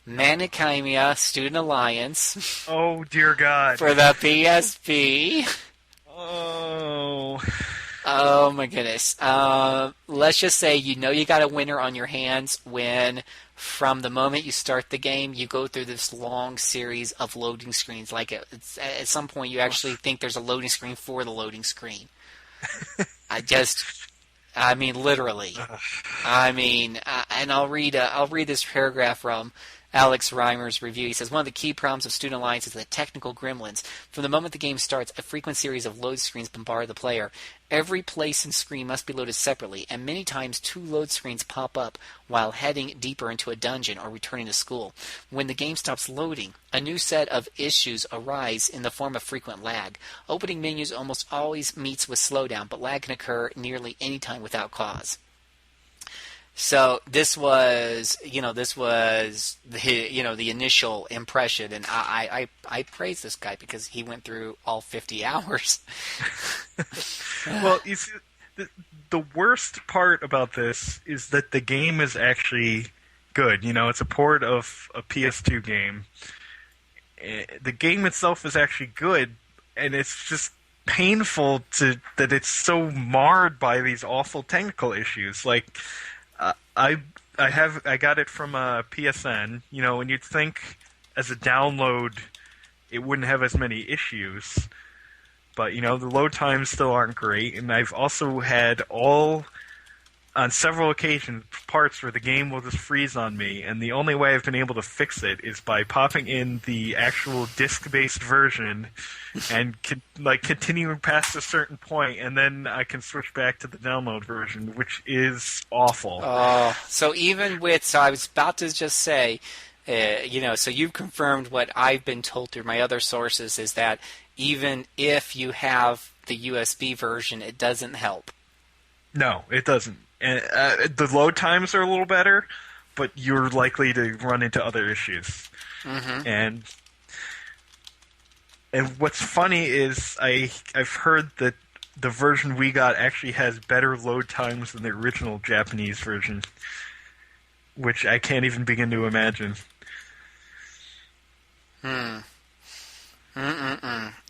Manichemia Student Alliance.
Oh, dear God.
For the PSP.
Oh.
Oh, my goodness. Let's just say you got a winner on your hands when, from the moment you start the game, you go through this long series of loading screens. Like, at some point, you actually think there's a loading screen for the loading screen. Literally. And I'll read this paragraph from Alex Reimer's review. He says, one of the key problems of Student Alliance is the technical gremlins. From the moment the game starts, a frequent series of load screens bombard the player. Every place and screen must be loaded separately, and many times 2 load screens pop up while heading deeper into a dungeon or returning to school. When the game stops loading, a new set of issues arise in the form of frequent lag. Opening menus almost always meets with slowdown, but lag can occur nearly any time without cause. So this was the initial impression, and I praise this guy because he went through all 50 hours.
Well, you see, the worst part about this is that the game is actually good. It's a port of a PS2 game. The game itself is actually good, and it's just painful that it's so marred by these awful technical issues. Like, I got it from PSN, and you'd think as a download it wouldn't have as many issues, but the load times still aren't great, and I've also had on several occasions parts where the game will just freeze on me, and the only way I've been able to fix it is by popping in the actual disc-based version and continuing past a certain point, and then I can switch back to the download version, which is awful.
So I was about to just say, so you've confirmed what I've been told through my other sources is that even if you have the USB version, it doesn't help.
No, it doesn't. And the load times are a little better, but you're likely to run into other issues.
Mm-hmm.
And what's funny is I've heard that the version we got actually has better load times than the original Japanese version, which I can't even begin to imagine.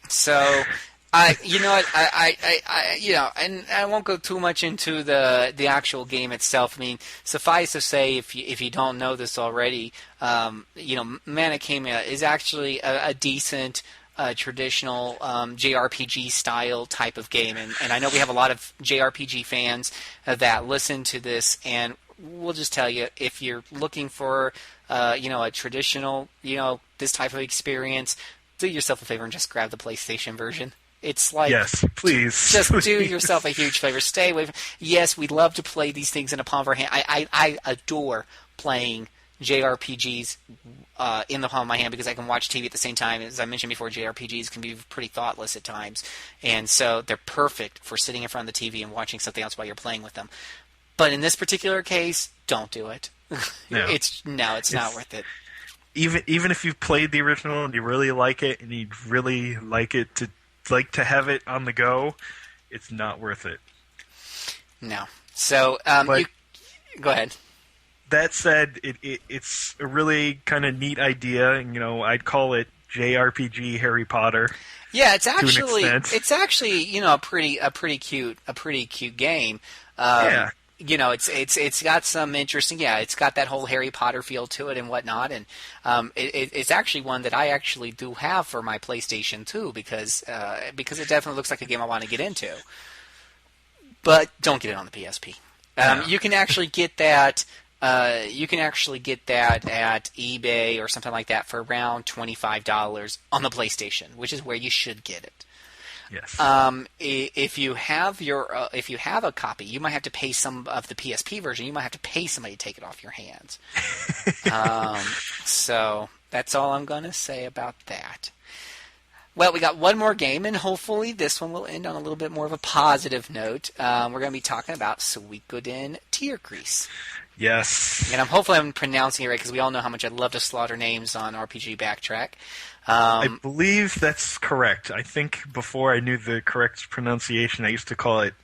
So, and I won't go too much into the actual game itself. I mean, suffice to say, if you don't know this already, Manichemia is actually a decent traditional JRPG style type of game, and I know we have a lot of JRPG fans that listen to this, and we'll just tell you, if you're looking for a traditional this type of experience, do yourself a favor and just grab the PlayStation version. It's like,
yes, please.
Just do yourself a huge favor. Stay away from. Yes, we'd love to play these things in the palm of our hand. I adore playing JRPGs in the palm of my hand because I can watch TV at the same time. As I mentioned before, JRPGs can be pretty thoughtless at times, and so they're perfect for sitting in front of the TV and watching something else while you're playing with them. But in this particular case, don't do it.
No.
It's not worth it.
Even if you've played the original and you really like it, and you'd really like it to like to have it on the go, it's not worth it.
No. So,
But
go ahead.
that said, it's a really kind of neat idea. And, I'd call it JRPG Harry Potter.
Yeah, it's
to an
actually a pretty cute game.
Yeah.
It's got some interesting. Yeah, it's got that whole Harry Potter feel to it and whatnot, and it's actually one that I actually do have for my PlayStation 2 because it definitely looks like a game I want to get into. But don't get it on the PSP. You can actually get that. You can actually get that at eBay or something like that for around $25 on the PlayStation, which is where you should get it.
Yes.
If you have a copy, you might have to pay some of the PSP version. You might have to pay somebody to take it off your hands. So that's all I'm going to say about that. Well, we got one more game, and hopefully this one will end on a little bit more of a positive note. We're going to be talking about Suikoden Tierkreis.
Yes.
And hopefully I'm pronouncing it right, because we all know how much I love to slaughter names on RPG Backtrack.
I believe that's correct. I think before I knew the correct pronunciation, I used to call it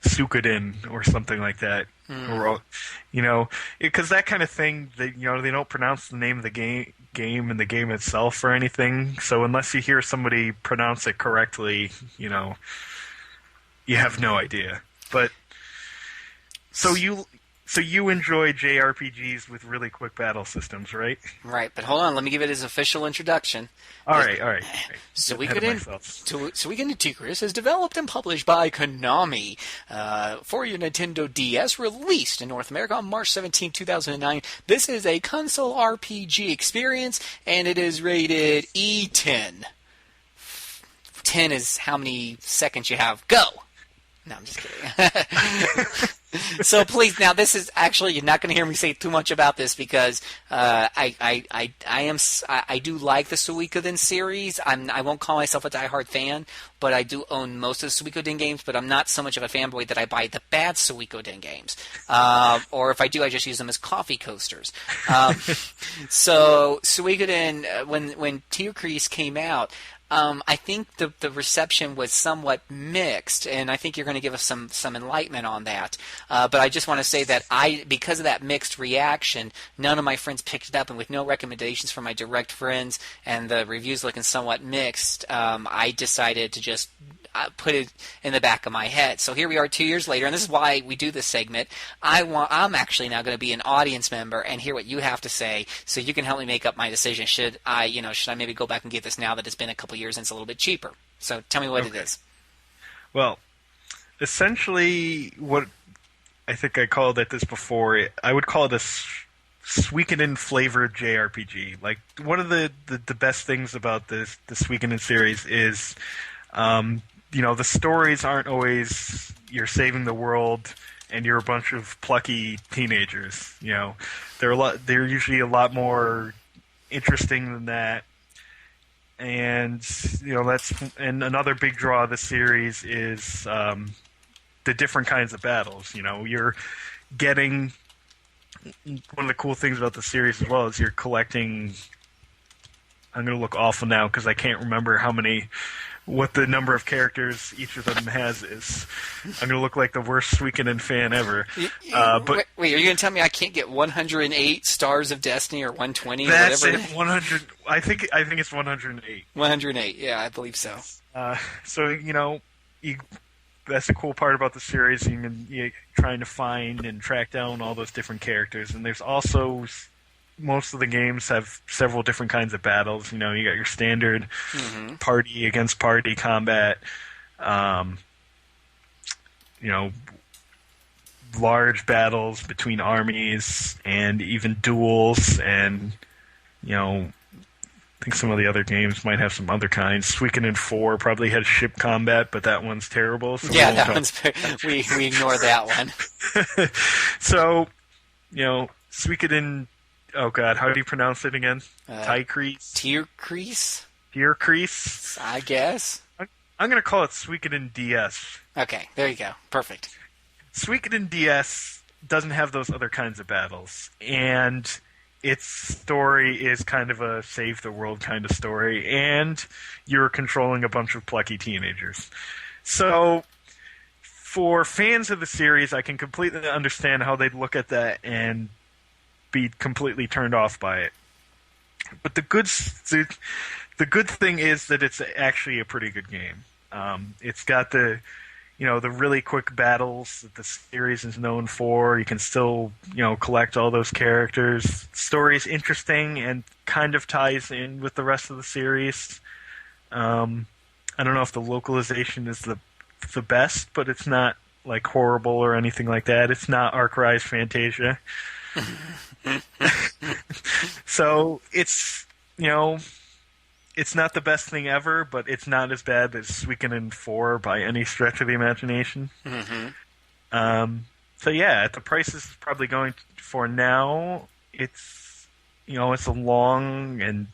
Suikoden or something like that. Or, because that kind of thing, they don't pronounce the name of the game and the game itself or anything. So unless you hear somebody pronounce it correctly, you have no idea. But so you enjoy JRPGs with really quick battle systems, right?
Right, but hold on, let me give it his official introduction.
All right.
Suikoden Tierkreis is developed and published by Konami for your Nintendo DS, released in North America on March 17, 2009. This is a console RPG experience, and it is rated E10. 10 is how many seconds you have. Go! No, I'm just kidding. So please, now this is actually, you're not going to hear me say too much about this because I do like the Suikoden series. I won't call myself a diehard fan, but I do own most of the Suikoden games. But I'm not so much of a fanboy that I buy the bad Suikoden games, or if I do, I just use them as coffee coasters. So Suikoden, when Tierkreis came out. I think the reception was somewhat mixed, and I think you're going to give us some enlightenment on that. But I just want to say that because of that mixed reaction, none of my friends picked it up, and with no recommendations from my direct friends and the reviews looking somewhat mixed, I decided to just put it in the back of my head. So here we are 2 years later, and this is why we do this segment. I'm actually now going to be an audience member and hear what you have to say, so you can help me make up my decision. Should I maybe go back and get this now that it's been a couple years and it's a little bit cheaper? So tell me what it is.
Well, essentially, what I think I called it this before, I would call it a Suikoden flavored JRPG. Like, one of the best things about the Suikoden series is the stories aren't always you're saving the world and you're a bunch of plucky teenagers. They're usually a lot more interesting than that. And and another big draw of the series is the different kinds of battles. You're getting one of the cool things about the series as well is you're collecting. I'm going to look awful now because I can't remember what the number of characters each of them has is. I'm going to look like the worst Suikoden fan ever. But
wait, are you going to tell me I can't get 108 Stars of Destiny or 120 or
that's
whatever?
That's it, 100. I think it's 108.
108, yeah, I believe so.
So, that's the cool part about the series. You're trying to find and track down all those different characters. And there's also... most of the games have several different kinds of battles. You got your standard party against party combat, large battles between armies, and even duels, and, I think some of the other games might have some other kinds. Suikoden 4 probably has ship combat, but that one's terrible. So
yeah, that one's... we ignore that one.
So, Suikoden... Oh, God, how do you pronounce it again? Tierkreis? Tierkreis?
I guess.
I'm going to call it Suikoden DS.
Okay, there you go. Perfect.
Suikoden DS doesn't have those other kinds of battles, and its story is kind of a save the world kind of story, and you're controlling a bunch of plucky teenagers. So, for fans of the series, I can completely understand how they'd look at that and be completely turned off by it. But the good thing is that it's actually a pretty good game. It's got the really quick battles that the series is known for. You can still, collect all those characters. Story's interesting and kind of ties in with the rest of the series. I don't know if the localization is the best, but it's not like horrible or anything like that. It's not Ark Rise Fantasia. So it's, it's not the best thing ever, but it's not as bad as Suikoden 4 by any stretch of the imagination.
Mm-hmm.
So yeah, at the prices it's probably going for now, it's it's a long and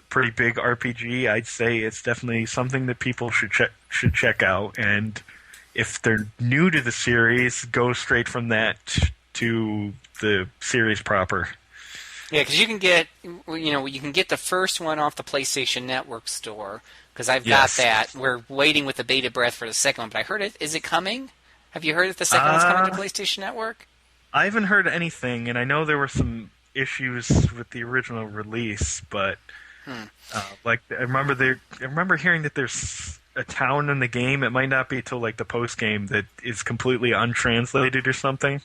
pretty big RPG. I'd say it's definitely something that people should check out. And if they're new to the series, go straight from that to the series proper.
Yeah, because you can get the first one off the PlayStation Network store, because I've got that. We're waiting with the bated breath for the second one, but I heard it. Is it coming? Have you heard that the second one's coming to PlayStation Network?
I haven't heard anything, and I know there were some issues with the original release, but I remember hearing that there's a town in the game. It might not be till like the post game that is completely untranslated or something.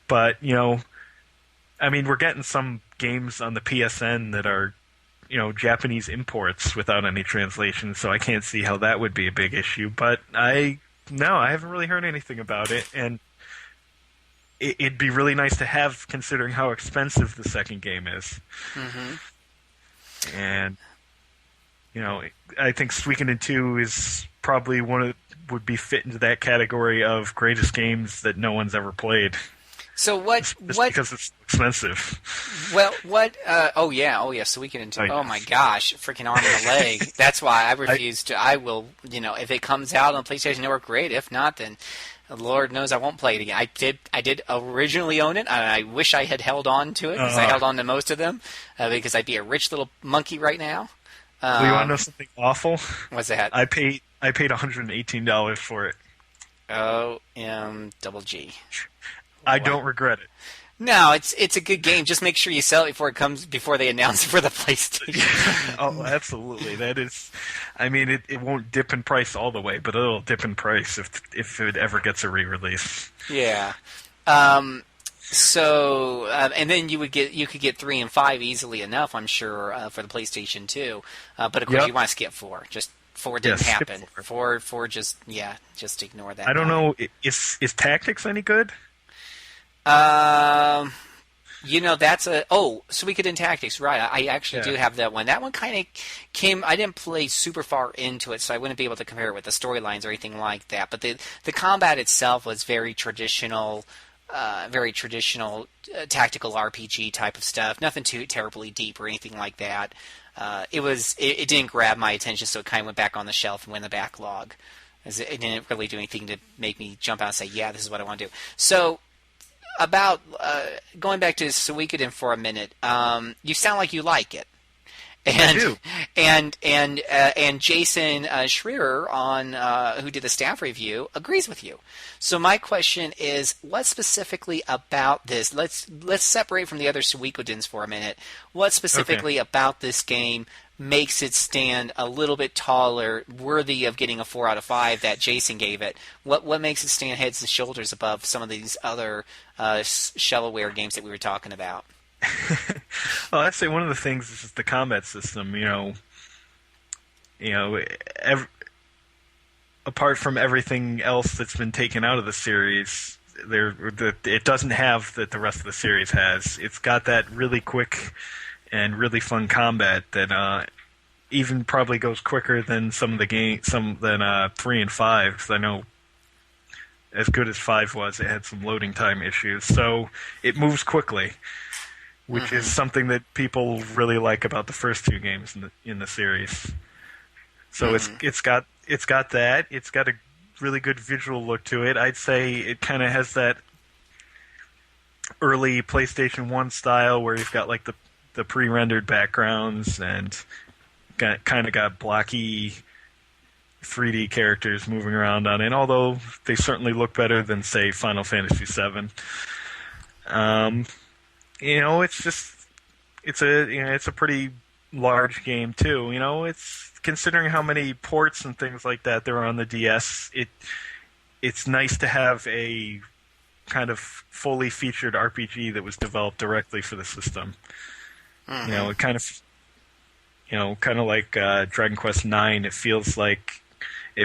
But I mean, we're getting some games on the PSN that are, Japanese imports without any translation, so I can't see how that would be a big issue. But I haven't really heard anything about it, and it'd be really nice to have, considering how expensive the second game is.
Mm-hmm.
And, I think Suikoden 2 is probably would be fit into that category of greatest games that no one's ever played.
So what
because it's expensive.
Well, what? Oh yeah. So we can into. Oh my gosh, freaking arm and a leg. That's why I refuse to. I will. If it comes out on PlayStation Network, great. If not, then Lord knows I won't play it again. I did originally own it, and I wish I had held on to it, because I held on to most of them, because I'd be a rich little monkey right now.
You want to know something awful?
What's that?
I paid $118 for it.
OMG.
I don't regret it.
No, it's a good game. Just make sure you sell it before they announce it for the PlayStation.
Oh, absolutely. That is, I mean, it won't dip in price all the way, but it'll dip in price if it ever gets a re-release.
Yeah. So, and then you could get 3 and 5 easily enough, I'm sure, for the PlayStation 2. But of course, you want to skip 4. Just 4 didn't happen. 4 just ignore that.
I don't know. Is Tactics any good?
That's Suikoden Tactics, right? I actually do have that one. That one kind of came. I didn't play super far into it, so I wouldn't be able to compare it with the storylines or anything like that. But the combat itself was very traditional tactical RPG type of stuff. Nothing too terribly deep or anything like that. It didn't grab my attention, so it kind of went back on the shelf and went in the backlog. As it didn't really do anything to make me jump out and say, yeah, this is what I want to do. So, about going back to Suikoden for a minute, you sound like you like it. And,
I do.
And Jason Schreier who did the staff review agrees with you. So my question is, what specifically about this? Let's separate from the other Suikodens for a minute. What specifically about this game makes it stand a little bit taller, worthy of getting a 4 out of 5 that Jason gave it? What makes it stand heads and shoulders above some of these other shelllware games that we were talking about?
Well, I'd say one of the things is the combat system. Apart from everything else that's been taken out of the series, it doesn't have that the rest of the series has. It's got that really quick and really fun combat that even probably goes quicker than some of the than 3 and 5. Because I know, as good as 5 was, it had some loading time issues. So it moves quickly, which is something that people really like about the first 2 games in the series. So it's got that. It's got a really good visual look to it. I'd say it kind of has that early PlayStation 1 style where you've got like the pre-rendered backgrounds and kind of got blocky 3D characters moving around on it, although they certainly look better than, say, Final Fantasy VII. It's a pretty large game too. It's considering how many ports and things like that there are on the DS. It's nice to have a kind of fully featured RPG that was developed directly for the system. Mm-hmm. It kind of like Dragon Quest IX. It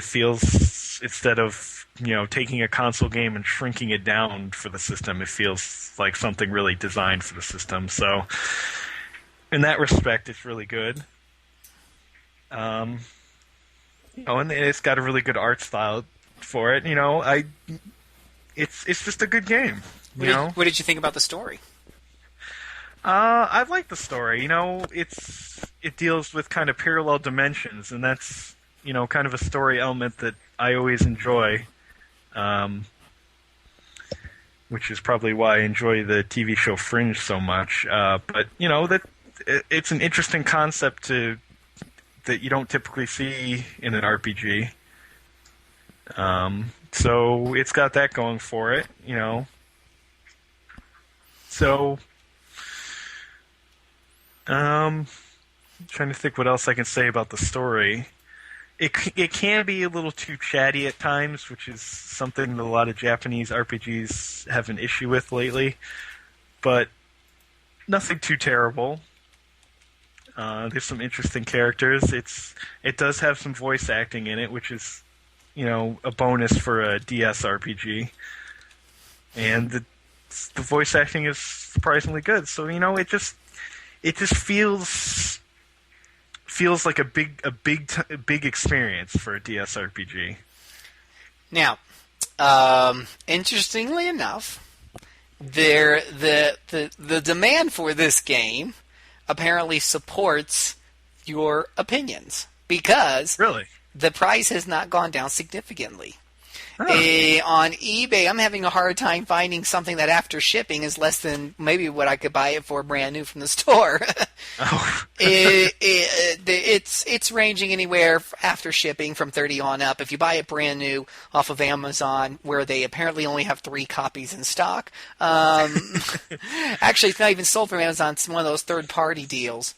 feels instead of taking a console game and shrinking it down for the system, it feels like something really designed for the system. So, in that respect, it's really good. And it's got a really good art style for it. It's just a good game.
What did you think about the story?
I like the story. It deals with kind of parallel dimensions, and that's kind of a story element that I always enjoy. Which is probably why I enjoy the TV show Fringe so much. But that it's an interesting concept that you don't typically see in an RPG. So it's got that going for it, So, trying to think what else I can say about the story. It can be a little too chatty at times, which is something that a lot of Japanese RPGs have an issue with lately. But nothing too terrible. There's some interesting characters. It does have some voice acting in it, which is a bonus for a DS RPG. And the voice acting is surprisingly good. So it just feels like a big experience for a DS RPG.
Now, interestingly enough, the demand for this game apparently supports your opinions because
really
the price has not gone down significantly.
Oh.
On eBay, I'm having a hard time finding something that after shipping is less than maybe what I could buy it for brand new from the store.
Oh.
It's ranging anywhere after shipping from $30 on up. If you buy it brand new off of Amazon, where they apparently only have 3 copies in stock. Actually, it's not even sold from Amazon. It's one of those third-party deals.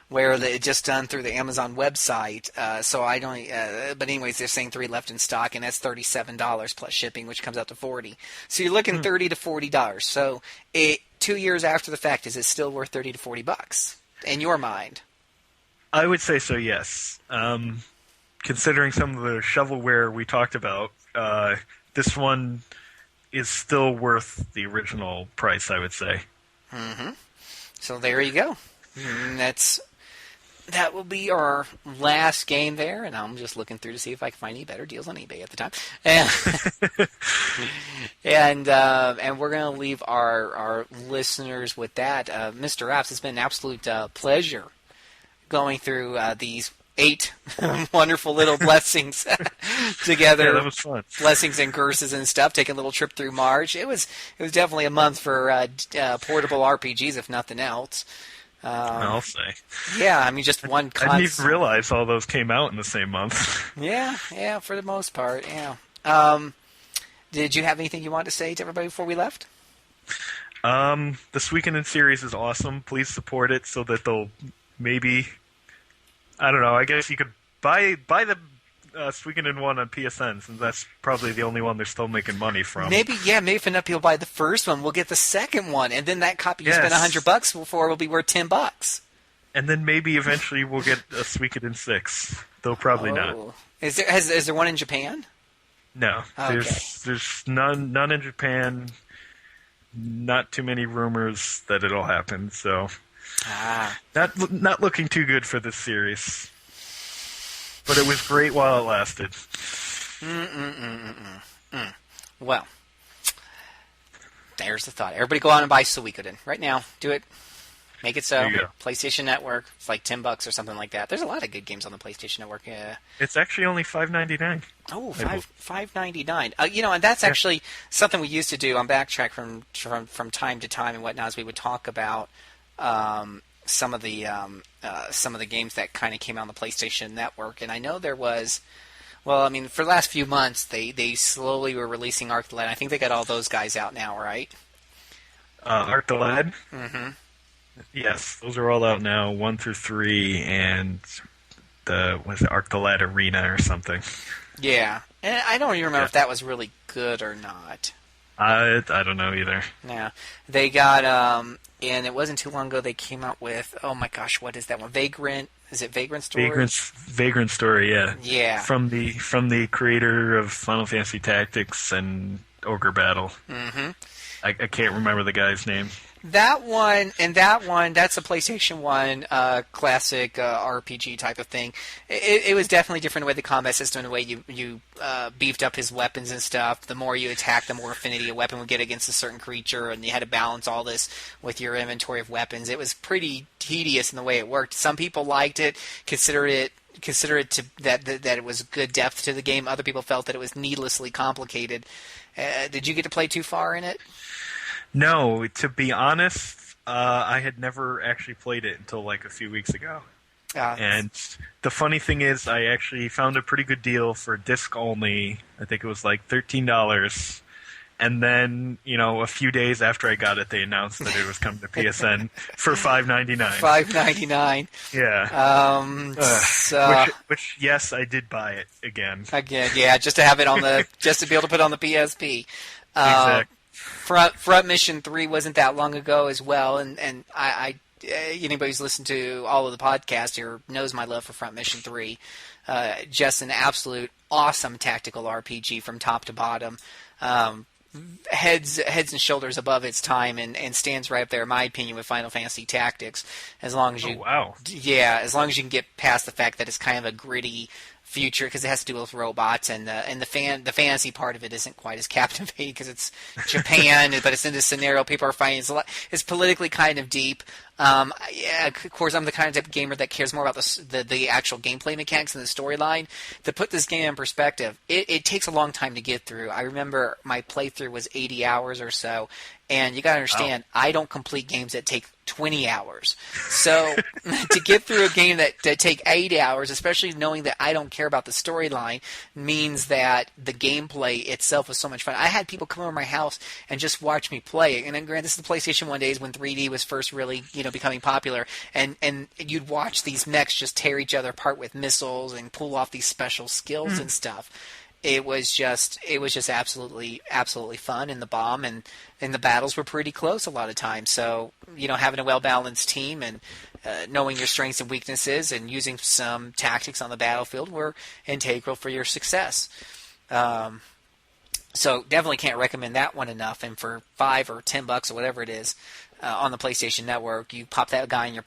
Where it's just done through the Amazon website. So I don't. But anyways, they're saying 3 left in stock, and that's $37 plus shipping, which comes out to $40. So you're looking $30 to $40. So 2 years after the fact, is it still worth $30 to $40 in your mind?
I would say so. Yes. Considering some of the shovelware we talked about, this one is still worth the original price, I would say.
Mm-hmm. So there you go. That will be our last game there, and I'm just looking through to see if I can find any better deals on eBay at the time. And we're going to leave our listeners with that. Mr. Apps, it's been an absolute pleasure going through these 8 wonderful little blessings together.
Yeah, that was fun.
Blessings and curses and stuff. Taking a little trip through March. It was definitely a month for portable RPGs, if nothing else.
I'll say.
Yeah, I mean, just one constant.
I didn't even realize all those came out in the same month.
Yeah, for the most part, yeah. Did you have anything you wanted to say to everybody before we left?
The Weekend in series is awesome. Please support it so that they'll maybe, I don't know, I guess you could buy the Weekend in one on PSN, since that's probably the only one they're still making money from.
Maybe if enough people buy the first one, we'll get the second one, and then that copy you spent $100 for will be worth $10.
And then maybe eventually we'll get a Weekend in 6, though probably not.
Is there one in Japan?
No,
okay.
There's none in Japan. Not too many rumors that it'll happen, so not looking too good for this series. But it was great while it lasted.
Well, there's the thought. Everybody go out and buy Suikoden right now. Do it. Make it so.
There you go.
PlayStation Network. It's like $10 or something like that. There's a lot of good games on the PlayStation Network. Yeah.
It's actually only $5.99.
Oh, $5.99. And that's actually something we used to do on Backtrack from time to time and whatnot. As we would talk about some of the games that kind of came out on the PlayStation Network. And I know there was. Well, I mean, for the last few months, they slowly were releasing Arc the Lad. I think they got all those guys out now, right?
Arc the Lad?
Mm-hmm.
Yes, those are all out now, 1 through 3, and was it Arc the Lad Arena or something?
Yeah, and I don't even remember if that was really good or not.
I don't know either.
Yeah, they got, and it wasn't too long ago they came out with, oh my gosh, what is that one? Vagrant? Is it Vagrant Story?
Vagrant Story, yeah.
Yeah.
From the creator of Final Fantasy Tactics and Ogre Battle.
Mm-hmm.
I can't remember the guy's name.
That one, that's a PlayStation 1 classic RPG type of thing. It was definitely different the way the combat system, the way you beefed up his weapons and stuff. The more you attack, the more affinity a weapon would get against a certain creature, and you had to balance all this with your inventory of weapons. It was pretty tedious in the way it worked. Some people liked it, consider it that it was good depth to the game. Other people felt that it was needlessly complicated. Did you get to play too far in it?
No, to be honest, I had never actually played it until like a few weeks ago. And the funny thing is, I actually found a pretty good deal for disc only. I think it was like $13. And then, a few days after I got it, they announced that it was coming to PSN for $5.99.
$5.99.
Yeah. Which, yes, I did buy it again.
Again, yeah, just to have it just to be able to put it on the PSP.
Exactly.
Front Mission 3 wasn't that long ago as well, and I anybody who's listened to all of the podcasts here knows my love for Front Mission 3. Just an absolute awesome tactical RPG from top to bottom. Heads and shoulders above its time, and stands right up there, in my opinion, with Final Fantasy Tactics. As long as you, as long as you can get past the fact that it's kind of a gritty future, because it has to do with robots, and the fantasy part of it isn't quite as captivating because it's Japan, but it's in this scenario people are fighting. It's politically kind of deep. Of course, I'm the kind of type of gamer that cares more about the actual gameplay mechanics and the storyline. To put this game in perspective, it takes a long time to get through. I remember my playthrough was 80 hours or so, and you got to understand, I don't complete games that take 20 hours. So to get through a game that take 80 hours, especially knowing that I don't care about the storyline, means that the gameplay itself was so much fun. I had people come over my house and just watch me play. And then, granted, this is the PlayStation 1 days when 3D was first really, becoming popular. And you'd watch these mechs just tear each other apart with missiles and pull off these special skills and stuff. It was just absolutely fun, and the bomb and the battles were pretty close a lot of times. So, having a well-balanced team and knowing your strengths and weaknesses and using some tactics on the battlefield were integral for your success. So definitely can't recommend that one enough. And for $5 or $10 or whatever it is on the PlayStation Network, you pop that guy in your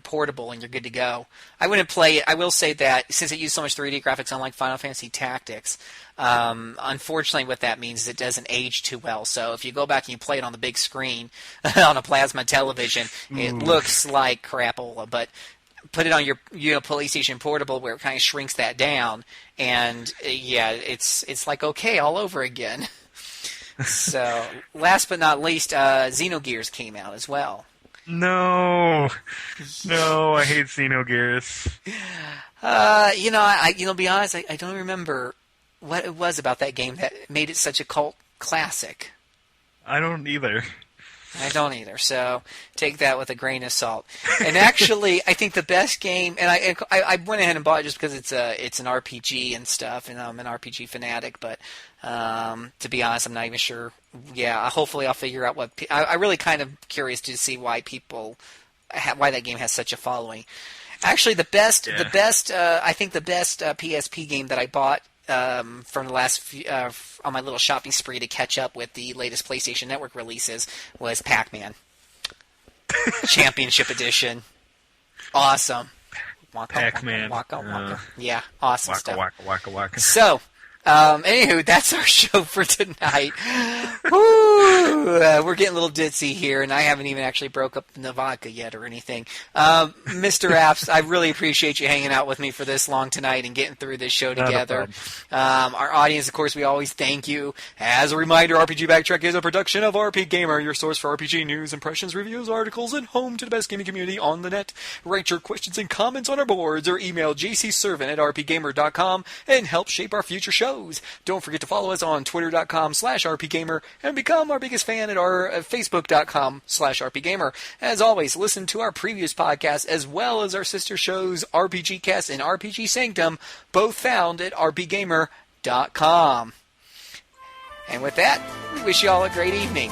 portable and you're good to go. I wouldn't play it. I will say that since it used so much 3D graphics, unlike Final Fantasy Tactics, unfortunately what that means is it doesn't age too well. So if you go back and you play it on the big screen on a plasma television, it looks like crapola. But put it on your PlayStation Portable where it kind of shrinks that down, and it's like okay all over again. So last but not least, Xenogears came out as well.
No, I hate Xenogears.
To be honest, I don't remember what it was about that game that made it such a cult classic.
I don't either.
So take that with a grain of salt. And actually, I think the best game, and I went ahead and bought it just because it's an RPG and stuff, and I'm an RPG fanatic. But to be honest, I'm not even sure. Yeah, hopefully I'll figure out what. I'm really kind of curious to see why why that game has such a following. Actually, I think the best PSP game that I bought from the last few, on my little shopping spree to catch up with the latest PlayStation Network releases was Pac-Man. Championship Edition. Awesome.
Pac-Man.
Waka. Yeah, awesome stuff.
Waka.
So, anywho, that's our show for tonight. Woo! We're getting a little ditzy here, and I haven't even actually broke up the vodka yet or anything. Mr. Apps, I really appreciate you hanging out with me for this long tonight and getting through this show together. Our audience, of course, we always thank you. As a reminder, RPG Backtrack is a production of RPGamer, your source for RPG news, impressions, reviews, articles, and home to the best gaming community on the net. Write your questions and comments on our boards or email jcservant@rpgamer.com and help shape our future shows. Don't forget to follow us on twitter.com/rpgamer and become our biggest fan at our facebook.com/rpgamer. As always, listen to our previous podcasts as well as our sister shows RPG Cast and RPG Sanctum, both found at rpgamer.com. And with that, we wish you all a great evening.